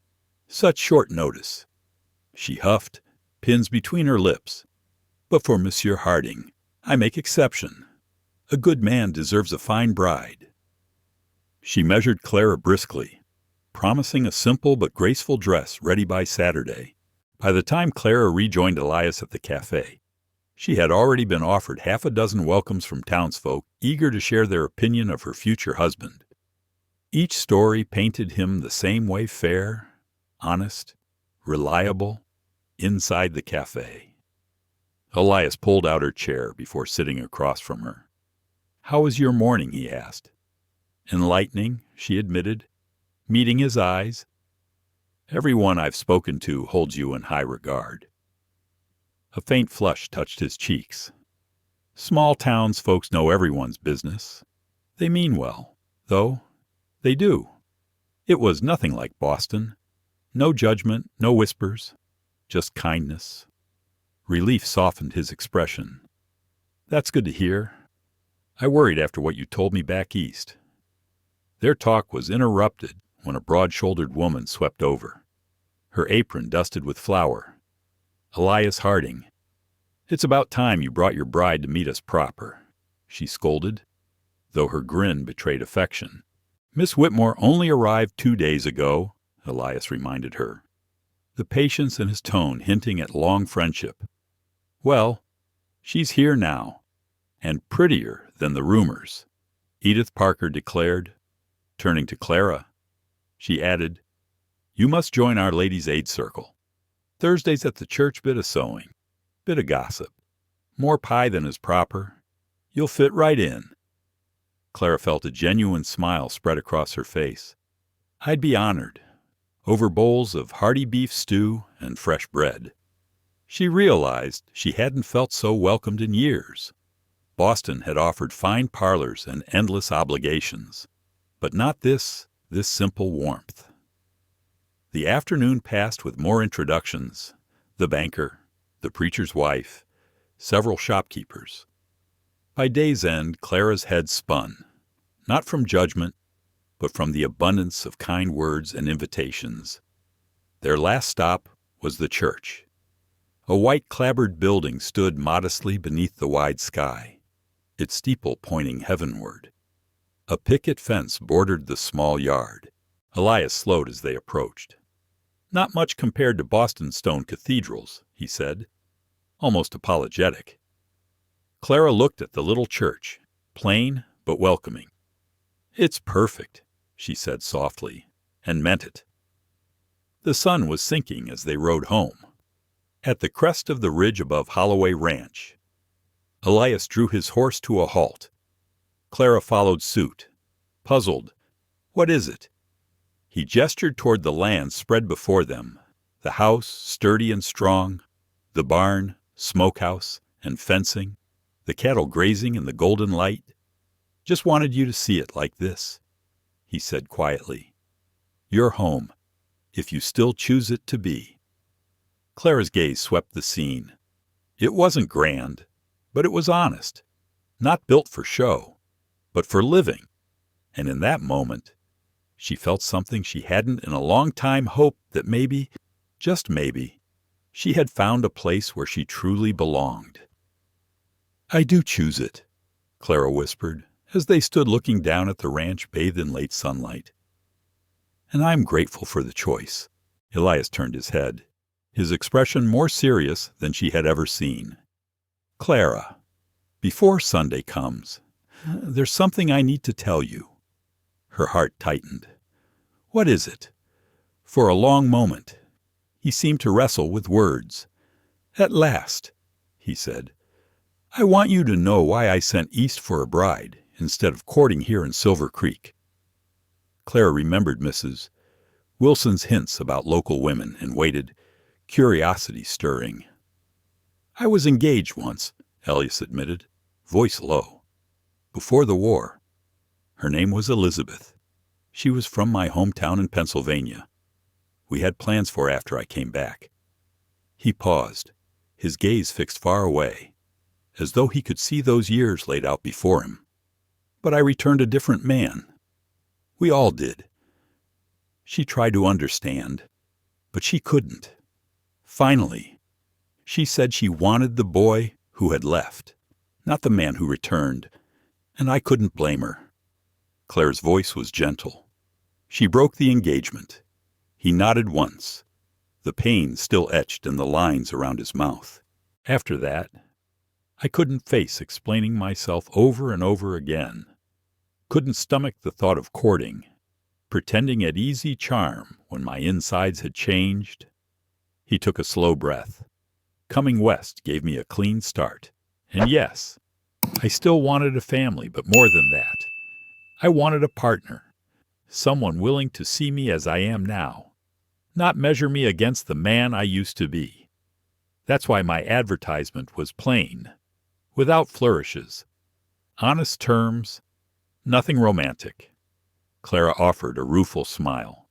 Such short notice. She huffed, pins between her lips. "But for Monsieur Harding, I make exception. A good man deserves a fine bride." She measured Clara briskly, promising a simple but graceful dress ready by Saturday. By the time Clara rejoined Elias at the cafe, she had already been offered half a dozen welcomes from townsfolk eager to share their opinion of her future husband. Each story painted him the same way: fair, honest, reliable, inside the cafe. Elias pulled out her chair before sitting across from her. "How was your morning?" he asked. "Enlightening," she admitted, meeting his eyes. "Everyone I've spoken to holds you in high regard." A faint flush touched his cheeks. Small towns folks know everyone's business. They mean well, though. They do. It was nothing like Boston. No judgment, no whispers, just kindness. Relief softened his expression. "That's good to hear. I worried after what you told me back east." Their talk was interrupted when a broad-shouldered woman swept over, her apron dusted with flour. "Elias Harding, it's about time you brought your bride to meet us proper," she scolded, though her grin betrayed affection. "Miss Whitmore only arrived 2 days ago," Elias reminded her, the patience in his tone hinting at long friendship. "Well, she's here now, and prettier than the rumors," Edith Parker declared. Turning to Clara, she added, "You must join our Ladies' Aid Circle. Thursdays at the church, bit of sewing, bit of gossip, more pie than is proper. You'll fit right in." Clara felt a genuine smile spread across her face. I'd be honored, over bowls of hearty beef stew and fresh bread. She realized she hadn't felt so welcomed in years. Boston had offered fine parlors and endless obligations, but not this simple warmth. The afternoon passed with more introductions: the banker, the preacher's wife, several shopkeepers. By day's end, Clara's head spun, not from judgment, but from the abundance of kind words and invitations. Their last stop was the church. A white clapboard building stood modestly beneath the wide sky, its steeple pointing heavenward. A picket fence bordered the small yard. Elias slowed as they approached. "Not much compared to Boston stone cathedrals," he said, almost apologetic. Clara looked at the little church, plain but welcoming. "It's perfect," she said softly, and meant it. The sun was sinking as they rode home. At the crest of the ridge above Holloway Ranch, Elias drew his horse to a halt. Clara followed suit, puzzled. "What is it?" He gestured toward the land spread before them, the house sturdy and strong, the barn, smokehouse, and fencing, the cattle grazing in the golden light. "Just wanted you to see it like this," he said quietly. "Your home, if you still choose it to be." Clara's gaze swept the scene. It wasn't grand, but it was honest, not built for show, but for living. And in that moment, she felt something she hadn't in a long time hoped that maybe, just maybe, she had found a place where she truly belonged. "I do choose it," Clara whispered, as they stood looking down at the ranch bathed in late sunlight. "And I'm grateful for the choice." Elias turned his head, his expression more serious than she had ever seen. "Clara, before Sunday comes, there's something I need to tell you." Her heart tightened. "What is it?" For a long moment, he seemed to wrestle with words. "At last," he said, "I want you to know why I sent east for a bride instead of courting here in Silver Creek." Clara remembered Mrs. Wilson's hints about local women and waited, curiosity stirring. "I was engaged once," Elias admitted, voice low. "Before the war. Her name was Elizabeth. She was from my hometown in Pennsylvania. We had plans for after I came back." He paused, his gaze fixed far away, as though he could see those years laid out before him. "But I returned a different man. We all did." She tried to understand, but she couldn't. Finally, she said she wanted the boy who had left, not the man who returned, and I couldn't blame her. Claire's voice was gentle. She broke the engagement. He nodded once, the pain still etched in the lines around his mouth. After that, I couldn't face explaining myself over and over again. Couldn't stomach the thought of courting, pretending at easy charm when my insides had changed. He took a slow breath. Coming west gave me a clean start. And yes, I still wanted a family, but more than that. I wanted a partner, someone willing to see me as I am now, not measure me against the man I used to be. That's why my advertisement was plain, without flourishes, honest terms, nothing romantic. Clara offered a rueful smile.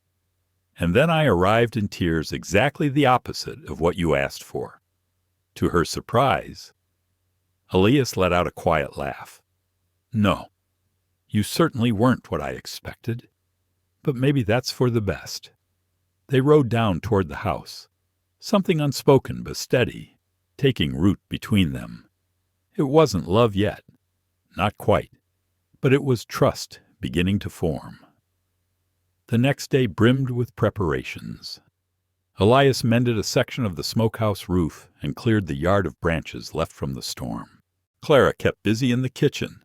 "And then I arrived in tears exactly the opposite of what you asked for." To her surprise, Elias let out a quiet laugh. "No, you certainly weren't what I expected, but maybe that's for the best." They rode down toward the house, something unspoken but steady, taking root between them. It wasn't love yet, not quite, but it was trust beginning to form. The next day brimmed with preparations. Elias mended a section of the smokehouse roof and cleared the yard of branches left from the storm. Clara kept busy in the kitchen,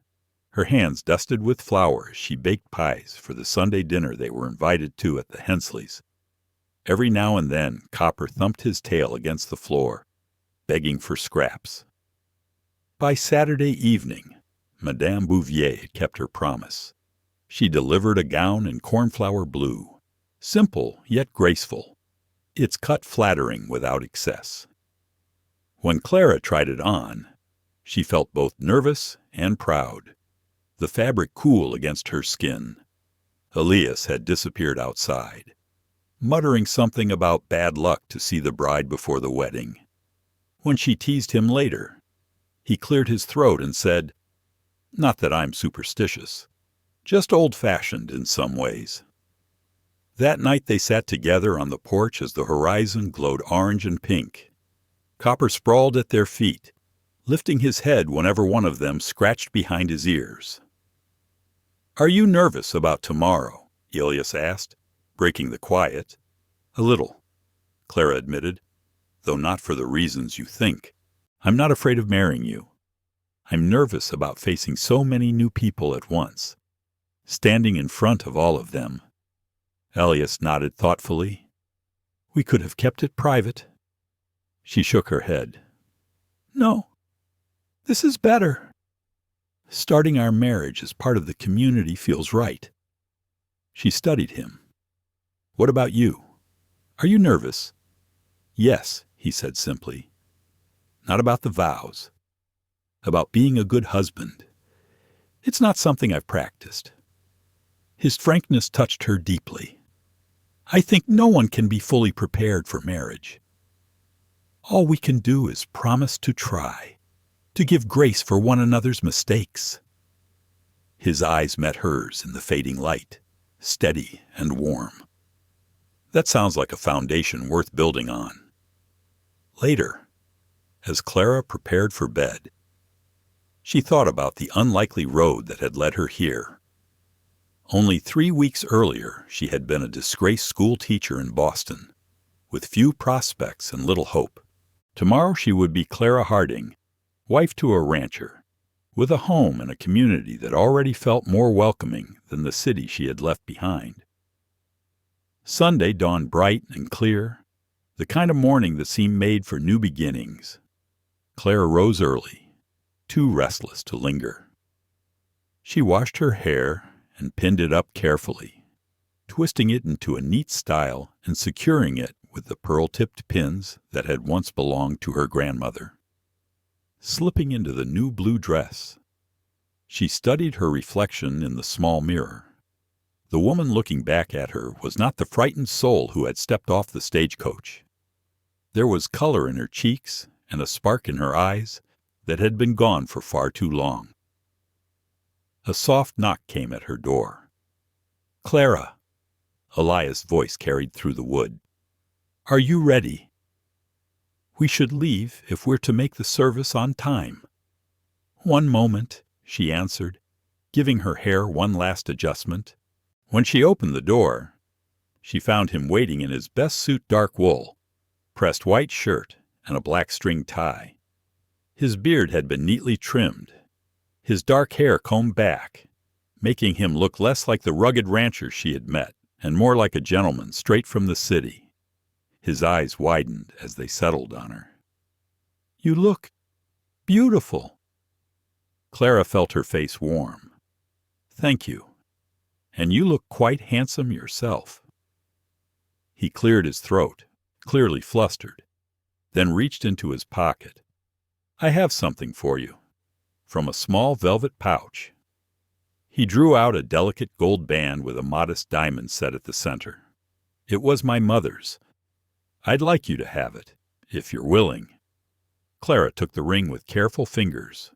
her hands dusted with flour as she baked pies for the Sunday dinner they were invited to at the Hensleys. Every now and then Copper thumped his tail against the floor, begging for scraps. By Saturday evening, Madame Bouvier had kept her promise. She delivered a gown in cornflower blue, simple yet graceful, its cut flattering without excess. When Clara tried it on, she felt both nervous and proud, the fabric cool against her skin. Elias had disappeared outside, muttering something about bad luck to see the bride before the wedding. When she teased him later, he cleared his throat and said, "Not that I'm superstitious, just old-fashioned in some ways." That night they sat together on the porch as the horizon glowed orange and pink. Copper sprawled at their feet, lifting his head whenever one of them scratched behind his ears. "Are you nervous about tomorrow?" Elias asked, breaking the quiet. "A little," Clara admitted, "though not for the reasons you think. I'm not afraid of marrying you. I'm nervous about facing so many new people at once, standing in front of all of them." Elias nodded thoughtfully. "We could have kept it private." She shook her head. "No, this is better. Starting our marriage as part of the community feels right." She studied him. "What about you? Are you nervous?" "Yes," he said simply. "Not about the vows. About being a good husband. It's not something I've practiced." His frankness touched her deeply. "I think no one can be fully prepared for marriage. All we can do is promise to try, to give grace for one another's mistakes." His eyes met hers in the fading light, steady and warm. "That sounds like a foundation worth building on." Later, as Clara prepared for bed, she thought about the unlikely road that had led her here. Only 3 weeks earlier, she had been a disgraced school teacher in Boston, with few prospects and little hope. Tomorrow she would be Clara Harding, wife to a rancher, with a home in a community that already felt more welcoming than the city she had left behind. Sunday dawned bright and clear, the kind of morning that seemed made for new beginnings. Clara rose early, too restless to linger. She washed her hair and pinned it up carefully, twisting it into a neat style and securing it with the pearl-tipped pins that had once belonged to her grandmother. Slipping into the new blue dress, she studied her reflection in the small mirror. The woman looking back at her was not the frightened soul who had stepped off the stagecoach. There was color in her cheeks and a spark in her eyes that had been gone for far too long. A soft knock came at her door. "Clara," Elias' voice carried through the wood. "Are you ready? We should leave if we're to make the service on time." "One moment," she answered, giving her hair one last adjustment. When she opened the door, she found him waiting in his best suit dark wool, pressed white shirt, and a black string tie. His beard had been neatly trimmed, his dark hair combed back, making him look less like the rugged rancher she had met and more like a gentleman straight from the city. His eyes widened as they settled on her. "You look beautiful." Clara felt her face warm. "Thank you. And you look quite handsome yourself." He cleared his throat, clearly flustered, then reached into his pocket. "I have something for you." From a small velvet pouch, he drew out a delicate gold band with a modest diamond set at the center. "It was my mother's. I'd like you to have it, if you're willing." Clara took the ring with careful fingers,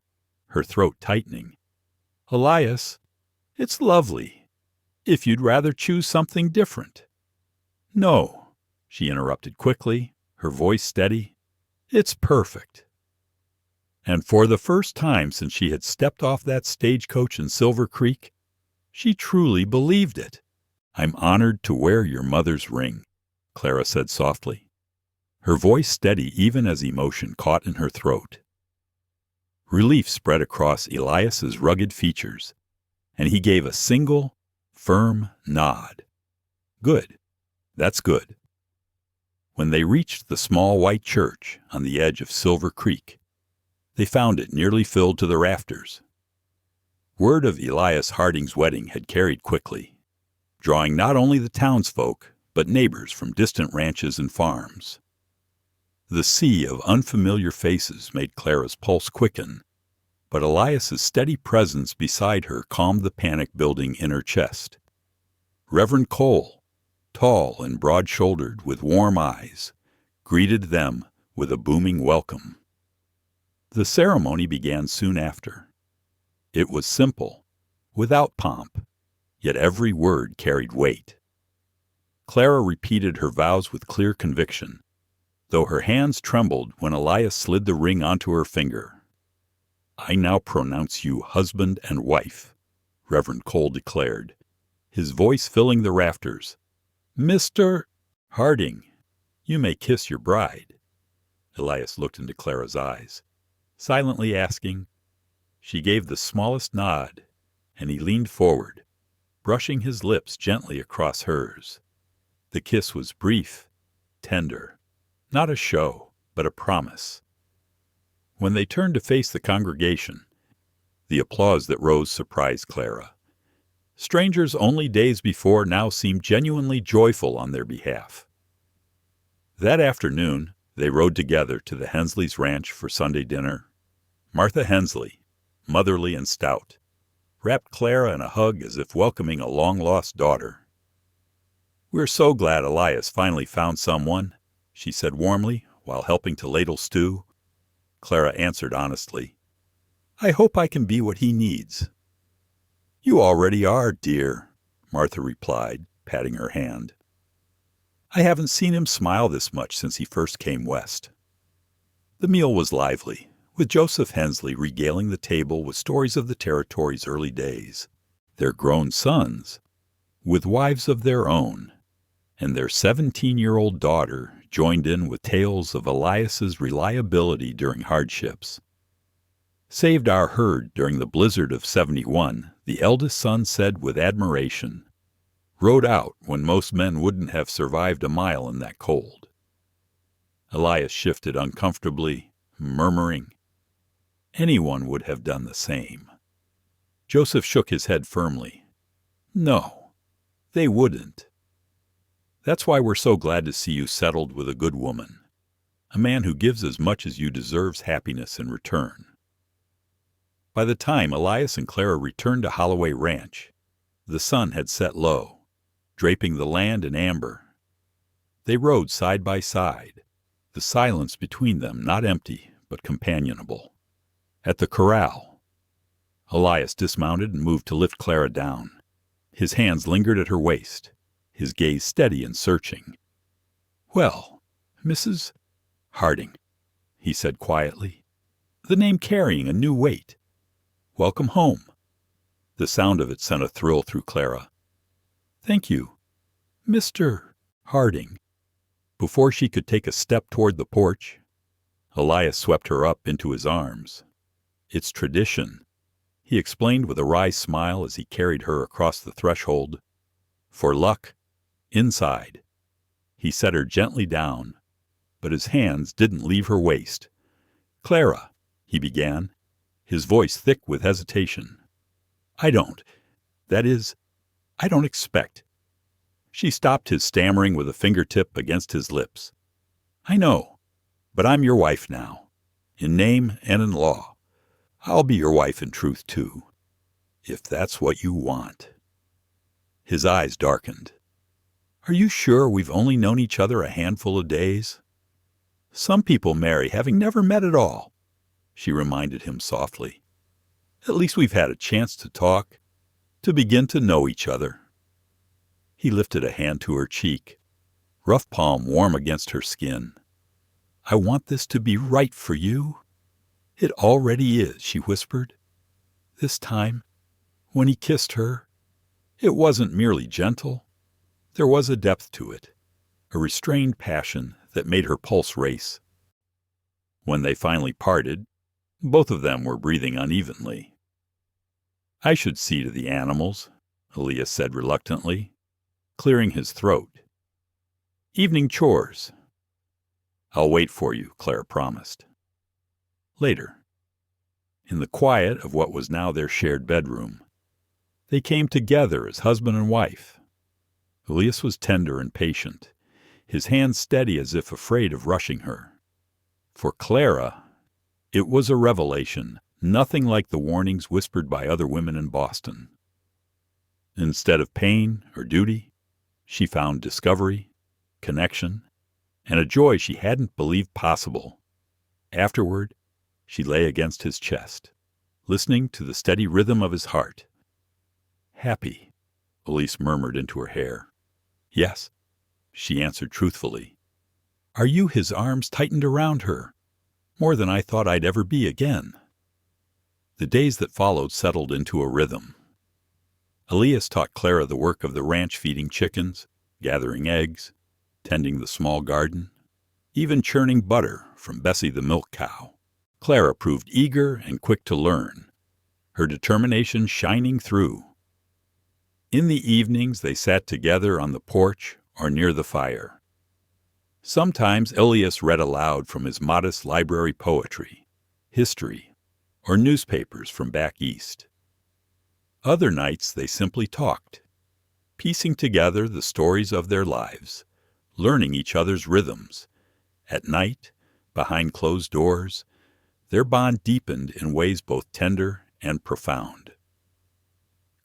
her throat tightening. "Elias, it's lovely. If you'd rather choose something different." "No," she interrupted quickly, her voice steady. "It's perfect." And for the first time since she had stepped off that stagecoach in Silver Creek, she truly believed it. "I'm honored to wear your mother's ring," Clara said softly, her voice steady even as emotion caught in her throat. Relief spread across Elias's rugged features, and he gave a single, firm nod. "Good. That's good." When they reached the small white church on the edge of Silver Creek, they found it nearly filled to the rafters. Word of Elias Harding's wedding had carried quickly. drawing not only the townsfolk, but neighbors from distant ranches and farms. The sea of unfamiliar faces made Clara's pulse quicken, but Elias's steady presence beside her calmed the panic building in her chest. Reverend Cole, tall and broad-shouldered with warm eyes, greeted them with a booming welcome. The ceremony began soon after. It was simple, without pomp, yet every word carried weight. Clara repeated her vows with clear conviction, though her hands trembled when Elias slid the ring onto her finger. "I now pronounce you husband and wife," Reverend Cole declared, his voice filling the rafters. "Mr. Harding, you may kiss your bride." Elias looked into Clara's eyes, silently asking. She gave the smallest nod, and he leaned forward, brushing his lips gently across hers. The kiss was brief, tender, not a show, but a promise. When they turned to face the congregation, the applause that rose surprised Clara. Strangers only days before now seemed genuinely joyful on their behalf. That afternoon, they rode together to the Hensleys' ranch for Sunday dinner. Martha Hensley, motherly and stout, wrapped Clara in a hug as if welcoming a long-lost daughter. "We're so glad Elias finally found someone," she said warmly while helping to ladle stew. Clara answered honestly, "I hope I can be what he needs." "You already are, dear," Martha replied, patting her hand. "I haven't seen him smile this much since he first came west." The meal was lively, with Joseph Hensley regaling the table with stories of the territory's early days, their grown sons, with wives of their own, and their 17-year-old daughter joined in with tales of Elias's reliability during hardships. Saved our herd during the blizzard of '71, the eldest son said with admiration. Rode out when most men wouldn't have survived a mile in that cold. Elias shifted uncomfortably, murmuring, "Anyone would have done the same." Joseph shook his head firmly. "No, they wouldn't. That's why we're so glad to see you settled with a good woman, a man who gives as much as you deserves happiness in return." By the time Elias and Clara returned to Holloway Ranch, the sun had set low, draping the land in amber. They rode side by side, the silence between them not empty but companionable. At the corral, Elias dismounted and moved to lift Clara down. His hands lingered at her waist, his gaze steady and searching. "Well, Mrs. Harding," he said quietly, the name carrying a new weight. "Welcome home." The sound of it sent a thrill through Clara. "Thank you, Mr. Harding." Before she could take a step toward the porch, Elias swept her up into his arms. "It's tradition," he explained with a wry smile as he carried her across the threshold. "For luck, inside." He set her gently down, but his hands didn't leave her waist. "Clara," he began, his voice thick with hesitation. I don't expect." She stopped his stammering with a fingertip against his lips. "I know, but I'm your wife now, in name and in law. I'll be your wife in truth, too, if that's what you want." His eyes darkened. "Are you sure we've only known each other a handful of days?" "Some people marry having never met at all," she reminded him softly. "At least we've had a chance to talk, to begin to know each other." He lifted a hand to her cheek, rough palm warm against her skin. "I want this to be right for you." "It already is," she whispered. This time, when he kissed her, it wasn't merely gentle. There was a depth to it, a restrained passion that made her pulse race. When they finally parted, both of them were breathing unevenly. "I should see to the animals," Elias said reluctantly, clearing his throat. "Evening chores." "I'll wait for you," Clara promised. Later, in the quiet of what was now their shared bedroom, they came together as husband and wife, Elias was tender and patient, his hands steady as if afraid of rushing her. For Clara, it was a revelation, nothing like the warnings whispered by other women in Boston. Instead of pain or duty, she found discovery, connection, and a joy she hadn't believed possible. Afterward, she lay against his chest, listening to the steady rhythm of his heart. "Happy," Elise murmured into her hair. "Yes," she answered truthfully. "Are you?" His arms tightened around her, "more than I thought I'd ever be again." The days that followed settled into a rhythm. Elias taught Clara the work of the ranch, feeding chickens, gathering eggs, tending the small garden, even churning butter from Bessie the milk cow. Clara proved eager and quick to learn, her determination shining through. In the evenings they sat together on the porch or near the fire. Sometimes Elias read aloud from his modest library poetry, history, or newspapers from back east. Other nights they simply talked, piecing together the stories of their lives, learning each other's rhythms. At night, behind closed doors, their bond deepened in ways both tender and profound.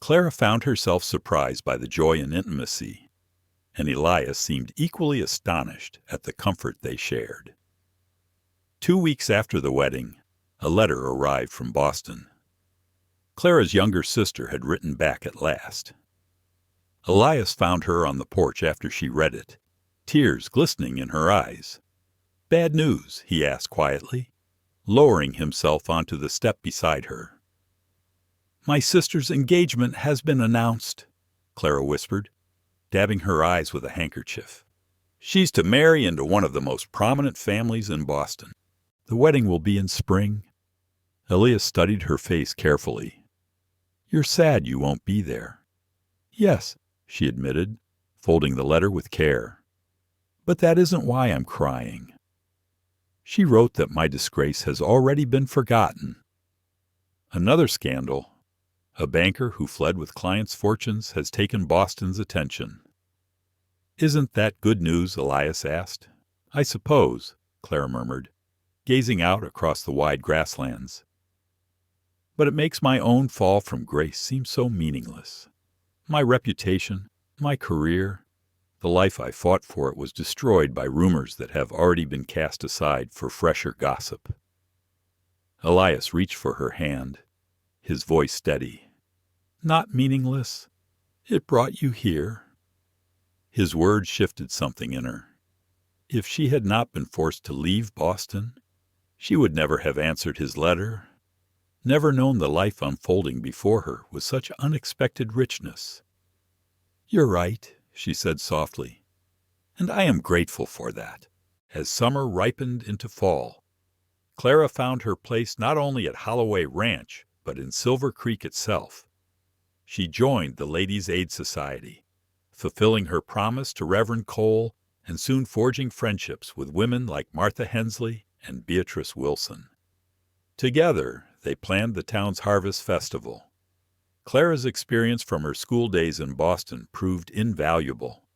Clara found herself surprised by the joy and intimacy, and Elias seemed equally astonished at the comfort they shared. 2 weeks after the wedding, a letter arrived from Boston. Clara's younger sister had written back at last. Elias found her on the porch after she read it, tears glistening in her eyes. "Bad news?" he asked quietly, lowering himself onto the step beside her. "My sister's engagement has been announced," Clara whispered, dabbing her eyes with a handkerchief. "She's to marry into one of the most prominent families in Boston. The wedding will be in spring." Elias studied her face carefully. "You're sad you won't be there." "Yes," she admitted, folding the letter with care. "But that isn't why I'm crying." She wrote that my disgrace has already been forgotten. Another scandal, a banker who fled with clients' fortunes, has taken Boston's attention. "Isn't that good news?" Elias asked. "I suppose," Clara murmured, gazing out across the wide grasslands. "But it makes my own fall from grace seem so meaningless. My reputation, my career, the life I fought for it was destroyed by rumors that have already been cast aside for fresher gossip." Elias reached for her hand, his voice steady. "Not meaningless. It brought you here." His words shifted something in her. If she had not been forced to leave Boston, she would never have answered his letter, never known the life unfolding before her with such unexpected richness. "You're right," she said softly, "and I am grateful for that." As summer ripened into fall, Clara found her place not only at Holloway Ranch, but in Silver Creek itself. She joined the Ladies' Aid Society, fulfilling her promise to Reverend Cole and soon forging friendships with women like Martha Hensley and Beatrice Wilson. Together, they planned the town's Harvest Festival. Clara's experience from her school days in Boston proved invaluable,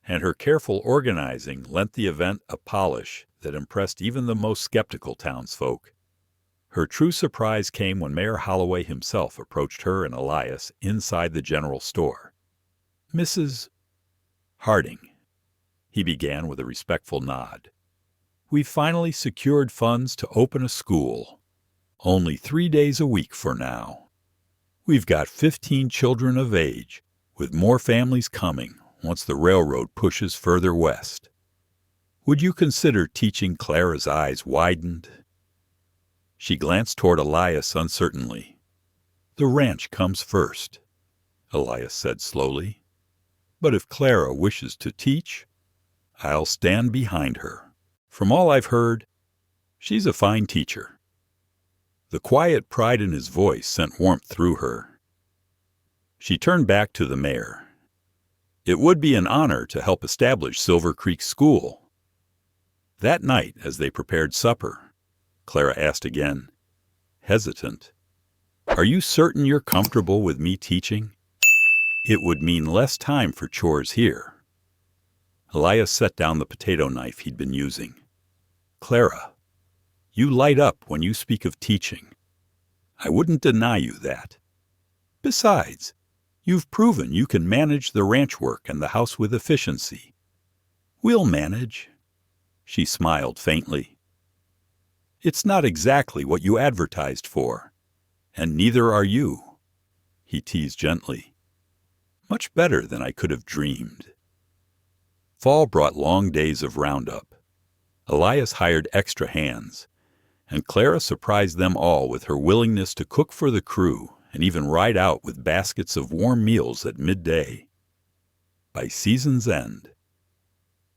and her careful organizing lent the event a polish that impressed even the most skeptical townsfolk. Her true surprise came when Mayor Holloway himself approached her and Elias inside the general store. "Mrs. Harding," he began with a respectful nod, "we've finally secured funds to open a school. Only 3 days a week for now. We've got 15 children of age, with more families coming once the railroad pushes further west. Would you consider teaching?" Clara's eyes widened. She glanced toward Elias uncertainly. "The ranch comes first," Elias said slowly. "But if Clara wishes to teach, I'll stand behind her. From all I've heard, she's a fine teacher." The quiet pride in his voice sent warmth through her. She turned back to the mayor. "It would be an honor to help establish Silver Creek School." That night, as they prepared supper, Clara asked again, hesitant, "Are you certain you're comfortable with me teaching?" It would mean less time for chores here. Elias set down the potato knife he'd been using. Clara, you light up when you speak of teaching. I wouldn't deny you that. Besides, you've proven you can manage the ranch work and the house with efficiency. We'll manage. She smiled faintly. It's not exactly what you advertised for, and neither are you, he teased gently. Much better than I could have dreamed. Fall brought long days of roundup. Elias hired extra hands, and Clara surprised them all with her willingness to cook for the crew and even ride out with baskets of warm meals at midday. By season's end,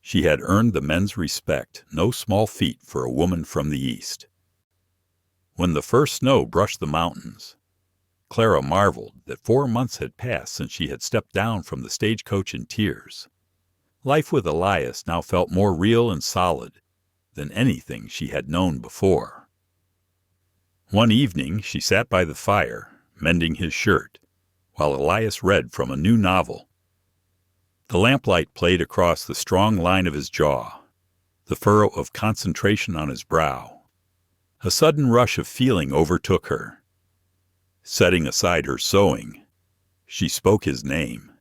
she had earned the men's respect, no small feat for a woman from the East. When the first snow brushed the mountains, Clara marveled that 4 months had passed since she had stepped down from the stagecoach in tears. Life with Elias now felt more real and solid than anything she had known before. One evening she sat by the fire, mending his shirt, while Elias read from a new novel. The lamplight played across the strong line of his jaw, the furrow of concentration on his brow. A sudden rush of feeling overtook her. Setting aside her sewing, she spoke his name.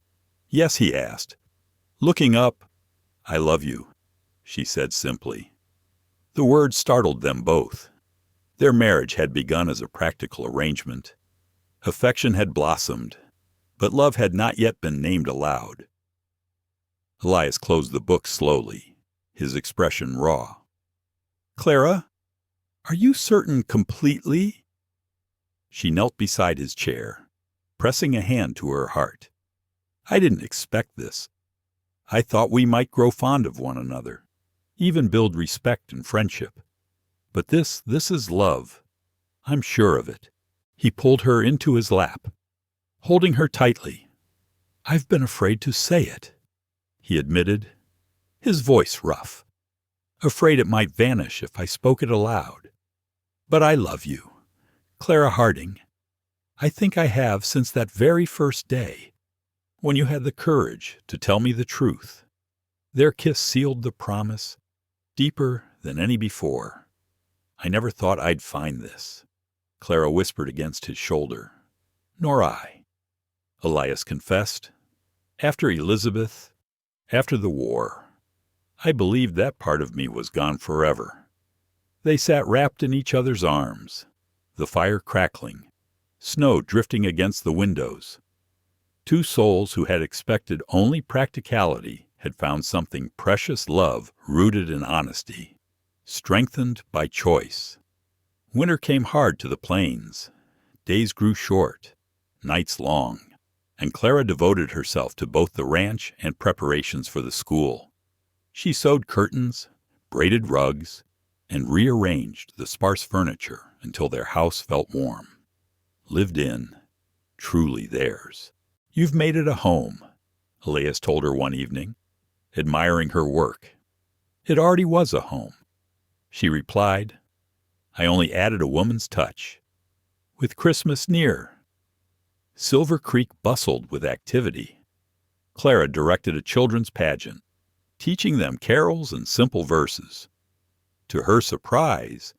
Yes, he asked. Looking up, I love you, she said simply. The word startled them both. Their marriage had begun as a practical arrangement. Affection had blossomed, but love had not yet been named aloud. Elias closed the book slowly, his expression raw. Clara, are you certain completely? She knelt beside his chair, pressing a hand to her heart. I didn't expect this. I thought we might grow fond of one another, even build respect and friendship. But this is love. I'm sure of it. He pulled her into his lap, holding her tightly. I've been afraid to say it, he admitted, his voice rough. Afraid it might vanish if I spoke it aloud. But I love you, Clara Harding. I think I have since that very first day, when you had the courage to tell me the truth. Their kiss sealed the promise, deeper than any before. I never thought I'd find this, Clara whispered against his shoulder. Nor I, Elias confessed. After Elizabeth, after the war, I believed that part of me was gone forever. They sat wrapped in each other's arms, the fire crackling, snow drifting against the windows. Two souls who had expected only practicality had found something precious love rooted in honesty, strengthened by choice. Winter came hard to the plains. Days grew short, nights long, and Clara devoted herself to both the ranch and preparations for the school. She sewed curtains, braided rugs, and rearranged the sparse furniture until their house felt warm. Lived in, truly theirs. You've made it a home, Elias told her one evening, admiring her work. It already was a home. She replied, I only added a woman's touch. With Christmas near, Silver Creek bustled with activity. Clara directed a children's pageant, teaching them carols and simple verses. To her surprise,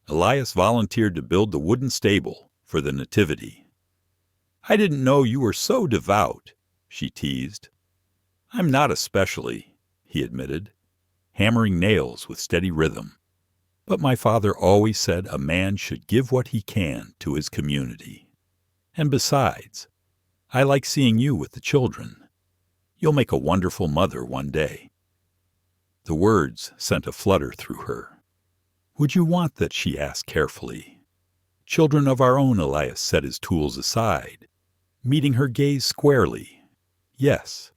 Elias volunteered to build the wooden stable for the nativity. I didn't know you were so devout, she teased. I'm not especially, he admitted, hammering nails with steady rhythm. But my father always said a man should give what he can to his community. And besides, I like seeing you with the children. You'll make a wonderful mother one day. The words sent a flutter through her. Would you want that? She asked carefully. Children of our own, Elias set his tools aside, meeting her gaze squarely. Yes,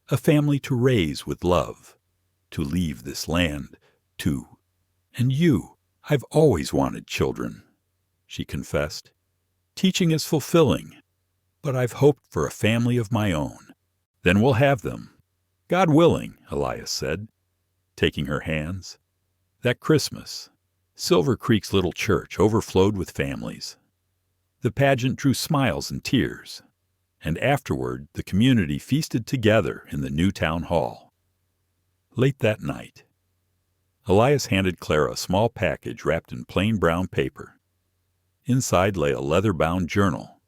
a family to raise with love, to leave this land, to... And you, I've always wanted children, she confessed. Teaching is fulfilling, but I've hoped for a family of my own. Then we'll have them. God willing, Elias said, taking her hands. That Christmas, Silver Creek's little church overflowed with families. The pageant drew smiles and tears, and afterward the community feasted together in the new town hall. Late that night, Elias handed Clara a small package wrapped in plain brown paper. Inside lay a leather-bound journal.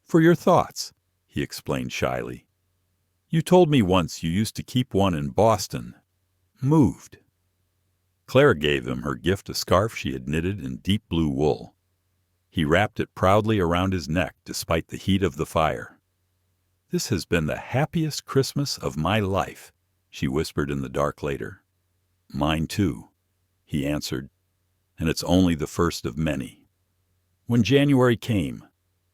"For your thoughts," he explained shyly. "You told me once you used to keep one in Boston. Moved." Clara gave him her gift, a scarf she had knitted in deep blue wool. He wrapped it proudly around his neck despite the heat of the fire. "This has been the happiest Christmas of my life," she whispered in the dark later. "Mine too," he answered, "and it's only the first of many." When January came,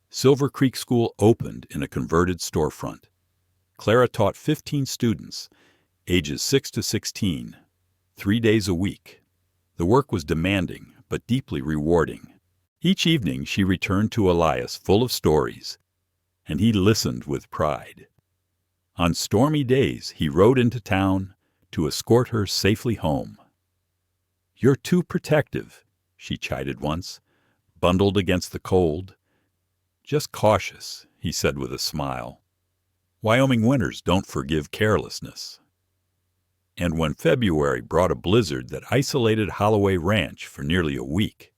Silver Creek School opened in a converted storefront. Clara taught 15 students, ages 6 to 16, 3 days a week. The work was demanding, but deeply rewarding. Each evening she returned to Elias full of stories, and he listened with pride. On stormy days he rode into town to escort her safely home. "You're too protective," she chided once, bundled against the cold. "Just cautious," he said with a smile. "Wyoming winters don't forgive carelessness." And when February brought a blizzard that isolated Holloway Ranch for nearly a week,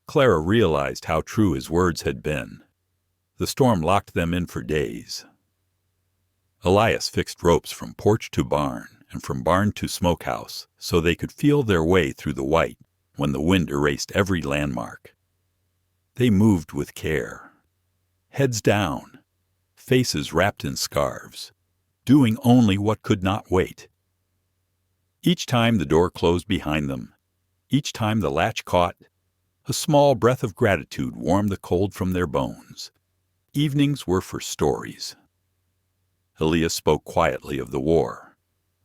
Clara realized how true his words had been. The storm locked them in for days. Elias fixed ropes from porch to barn and from barn to smokehouse so they could feel their way through the white when the wind erased every landmark. They moved with care, heads down, faces wrapped in scarves, doing only what could not wait. Each time the door closed behind them, each time the latch caught, a small breath of gratitude warmed the cold from their bones. Evenings were for stories. Elias spoke quietly of the war,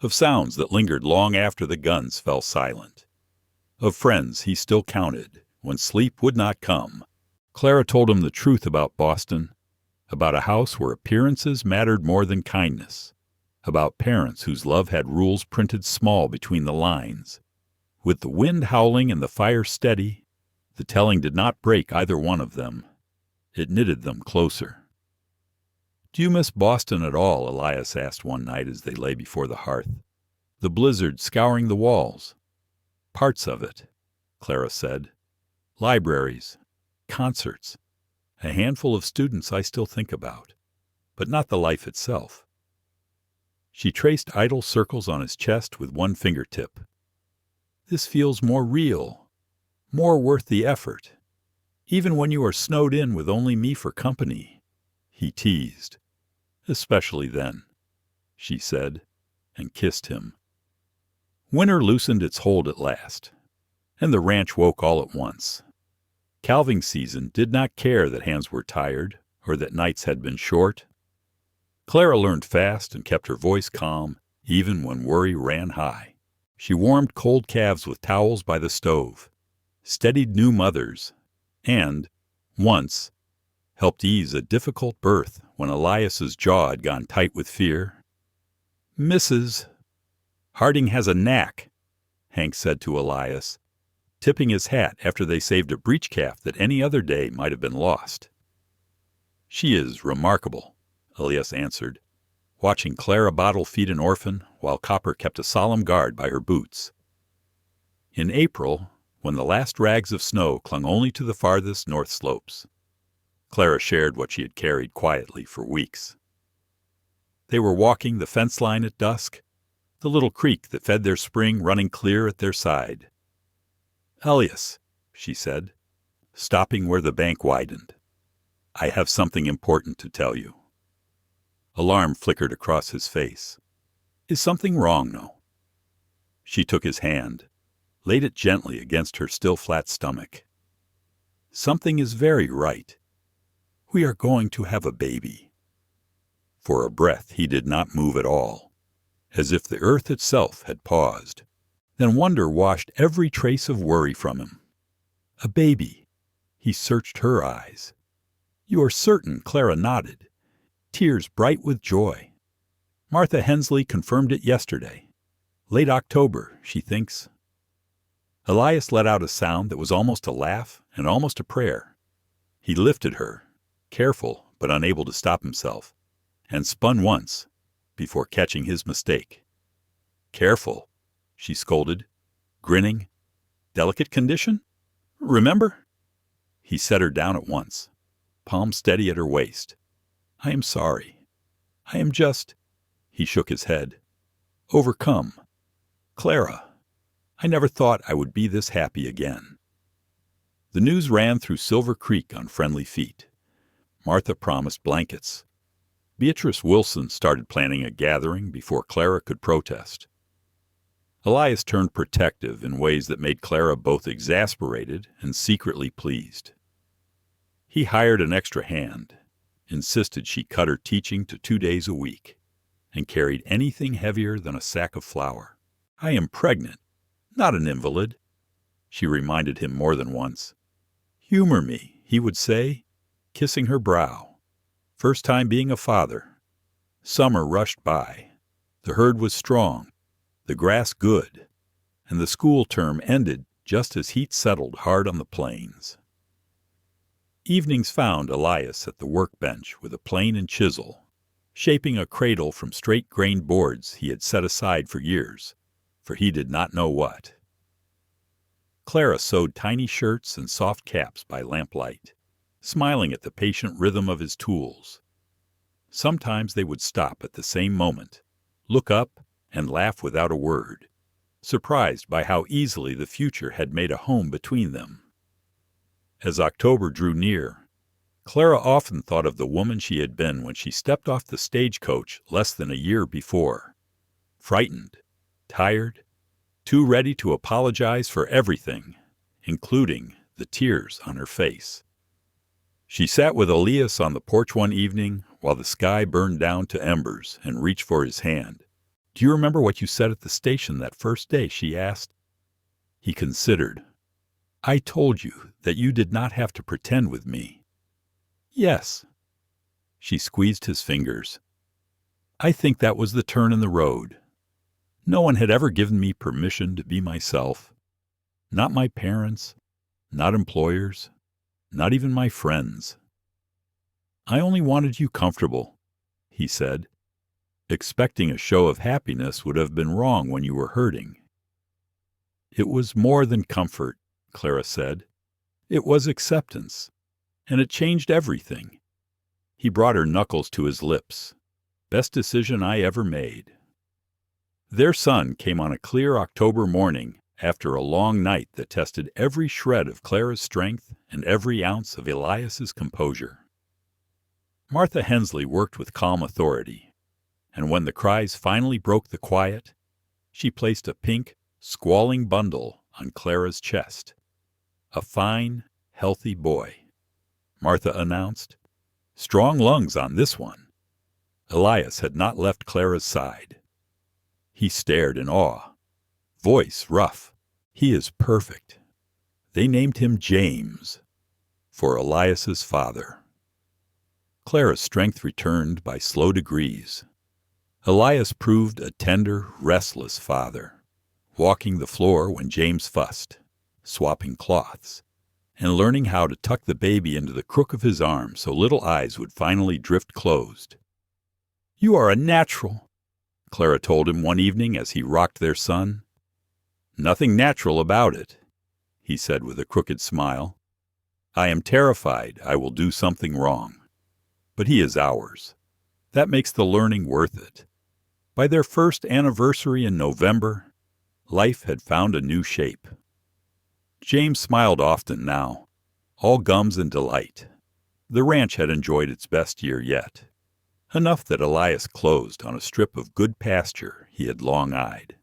of sounds that lingered long after the guns fell silent, of friends he still counted when sleep would not come. Clara told him the truth about Boston, about a house where appearances mattered more than kindness, about parents whose love had rules printed small between the lines. With the wind howling and the fire steady, the telling did not break either one of them. It knitted them closer. "Do you miss Boston at all?" Elias asked one night as they lay before the hearth. "The blizzard scouring the walls." "Parts of it," Clara said. "Libraries, concerts, a handful of students I still think about, but not the life itself." She traced idle circles on his chest with one fingertip. "This feels more real, more worth the effort, even when you are snowed in with only me for company," he teased. "Especially then," she said, and kissed him. Winter loosened its hold at last, and the ranch woke all at once. Calving season did not care that hands were tired or that nights had been short. Clara learned fast and kept her voice calm, even when worry ran high. She warmed cold calves with towels by the stove, steadied new mothers, and, once, helped ease a difficult birth when Elias's jaw had gone tight with fear. "Mrs. Harding has a knack," Hank said to Elias, tipping his hat after they saved a breech calf that any other day might have been lost. "She is remarkable," Elias answered, watching Clara bottle feed an orphan while Copper kept a solemn guard by her boots. In April, when the last rags of snow clung only to the farthest north slopes, Clara shared what she had carried quietly for weeks. They were walking the fence line at dusk, the little creek that fed their spring running clear at their side. "Elias," she said, stopping where the bank widened, "I have something important to tell you." Alarm flickered across his face. "Is something wrong, no?" She took his hand, laid it gently against her still flat stomach. "Something is very right. We are going to have a baby." For a breath he did not move at all, as if the earth itself had paused. Then wonder washed every trace of worry from him. "A baby." He searched her eyes. "You are certain?" Clara nodded, tears bright with joy. "Martha Hensley confirmed it yesterday. Late October, she thinks." Elias let out a sound that was almost a laugh and almost a prayer. He lifted her, careful but unable to stop himself, and spun once before catching his mistake. "Careful," she scolded, grinning. "Delicate condition? Remember?" He set her down at once, palm steady at her waist. "I am sorry. I am just—" He shook his head. "Overcome. Clara, I never thought I would be this happy again." The news ran through Silver Creek on friendly feet. Martha promised blankets. Beatrice Wilson started planning a gathering before Clara could protest. Elias turned protective in ways that made Clara both exasperated and secretly pleased. He hired an extra hand, insisted she cut her teaching to 2 days a week, and carried anything heavier than a sack of flour. "I am pregnant, not an invalid," she reminded him more than once. "Humor me," he would say, kissing her brow. First time being a father. Summer rushed by. The herd was strong, the grass good, and the school term ended just as heat settled hard on the plains. Evenings found Elias at the workbench with a plane and chisel, shaping a cradle from straight-grained boards he had set aside for years, for he did not know what. Clara sewed tiny shirts and soft caps by lamplight, smiling at the patient rhythm of his tools. Sometimes they would stop at the same moment, look up, and laugh without a word, surprised by how easily the future had made a home between them. As October drew near, Clara often thought of the woman she had been when she stepped off the stagecoach less than a year before, frightened, tired, too ready to apologize for everything, including the tears on her face. She sat with Elias on the porch one evening while the sky burned down to embers and reached for his hand. "Do you remember what you said at the station that first day?" she asked. He considered. "I told you that you did not have to pretend with me." "Yes." She squeezed his fingers. "I think that was the turn in the road. No one had ever given me permission to be myself. Not my parents, not employers, not even my friends. I only wanted you comfortable," he said. "Expecting a show of happiness would have been wrong when you were hurting." "It was more than comfort," Clara said. "It was acceptance, and it changed everything." He brought her knuckles to his lips. "Best decision I ever made." Their son came on a clear October morning after a long night that tested every shred of Clara's strength and every ounce of Elias's composure. Martha Hensley worked with calm authority, and when the cries finally broke the quiet, she placed a pink, squalling bundle on Clara's chest. "A fine, healthy boy," Martha announced. "Strong lungs on this one." Elias had not left Clara's side. He stared in awe. Voice rough. "He is perfect." They named him James, for Elias's father. Clara's strength returned by slow degrees. Elias proved a tender, restless father, walking the floor when James fussed, swapping cloths, and learning how to tuck the baby into the crook of his arm so little eyes would finally drift closed. "You are a natural," Clara told him one evening as he rocked their son. "Nothing natural about it," he said with a crooked smile. "I am terrified I will do something wrong. But he is ours. That makes the learning worth it." By their first anniversary in November, life had found a new shape. James smiled often now, all gums and delight. The ranch had enjoyed its best year yet, enough that Elias closed on a strip of good pasture he had long eyed.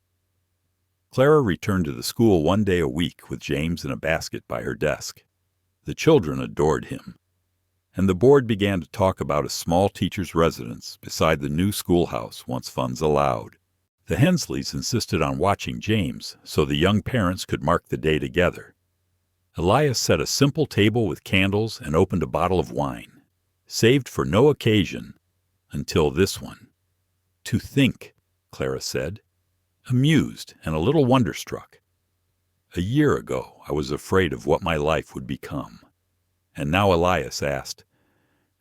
Clara returned to the school 1 day a week with James in a basket by her desk. The children adored him, and the board began to talk about a small teacher's residence beside the new schoolhouse once funds allowed. The Hensleys insisted on watching James so the young parents could mark the day together. Elias set a simple table with candles and opened a bottle of wine, saved for no occasion until this one. "To think," Clara said, amused and a little wonderstruck. "A year ago I was afraid of what my life would become." And now Elias asked,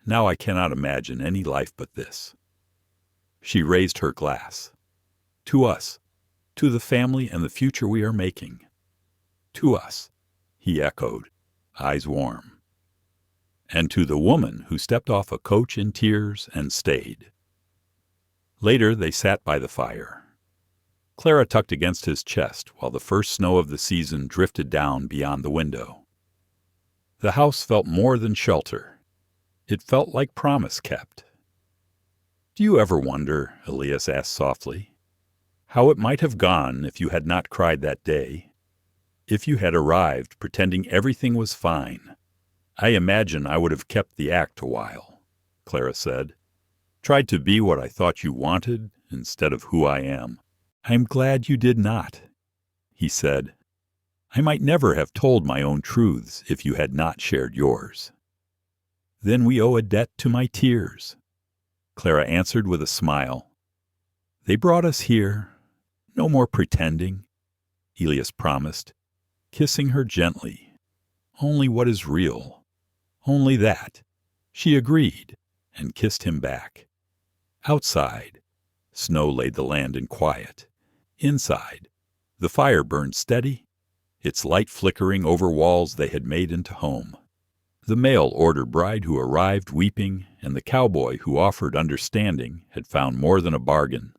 Now I cannot imagine any life but this." She raised her glass. "To us, to the family and the future we are making." "To us," he echoed, eyes warm. "And to the woman who stepped off a coach in tears and stayed." Later they sat by the fire. Clara tucked against his chest while the first snow of the season drifted down beyond the window. The house felt more than shelter. It felt like promise kept. "Do you ever wonder," Elias asked softly, "how it might have gone if you had not cried that day? If you had arrived pretending everything was fine? I imagine I would have kept the act a while," Clara said. "Tried to be what I thought you wanted instead of who I am." "I'm glad you did not," he said. "I might never have told my own truths if you had not shared yours." "Then we owe a debt to my tears," Clara answered with a smile. "They brought us here. No more pretending," Elias promised, kissing her gently. "Only what is real. Only that." She agreed and kissed him back. Outside, snow laid the land in quiet. Inside, the fire burned steady, its light flickering over walls they had made into home. The mail-order bride who arrived weeping and the cowboy who offered understanding had found more than a bargain.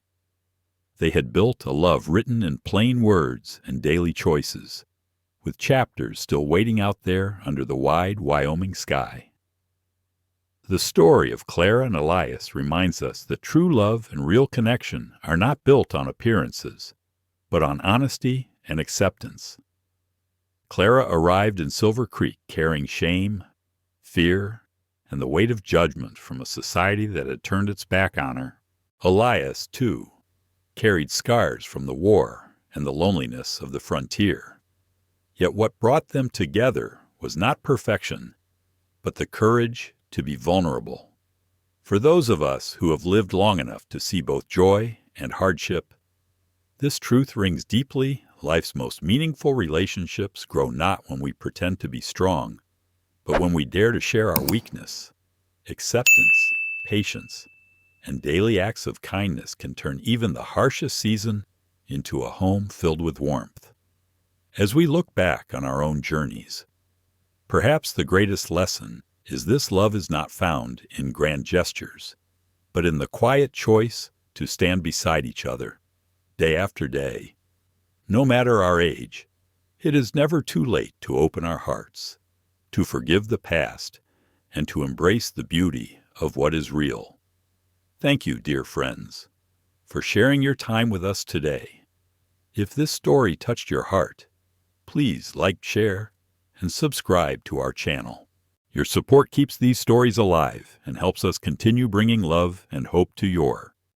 They had built a love written in plain words and daily choices, with chapters still waiting out there under the wide Wyoming sky. The story of Clara and Elias reminds us that true love and real connection are not built on appearances, but on honesty and acceptance. Clara arrived in Silver Creek carrying shame, fear, and the weight of judgment from a society that had turned its back on her. Elias, too, carried scars from the war and the loneliness of the frontier. Yet what brought them together was not perfection, but the courage to be vulnerable. For those of us who have lived long enough to see both joy and hardship, this truth rings deeply. Life's most meaningful relationships grow not when we pretend to be strong, but when we dare to share our weakness. Acceptance, patience, and daily acts of kindness can turn even the harshest season into a home filled with warmth. As we look back on our own journeys, perhaps the greatest lesson is this: love is not found in grand gestures, but in the quiet choice to stand beside each other, day after day. No matter our age, it is never too late to open our hearts, to forgive the past, and to embrace the beauty of what is real. Thank you, dear friends, for sharing your time with us today. If this story touched your heart, please like, share, and subscribe to our channel. Your support keeps these stories alive and helps us continue bringing love and hope to your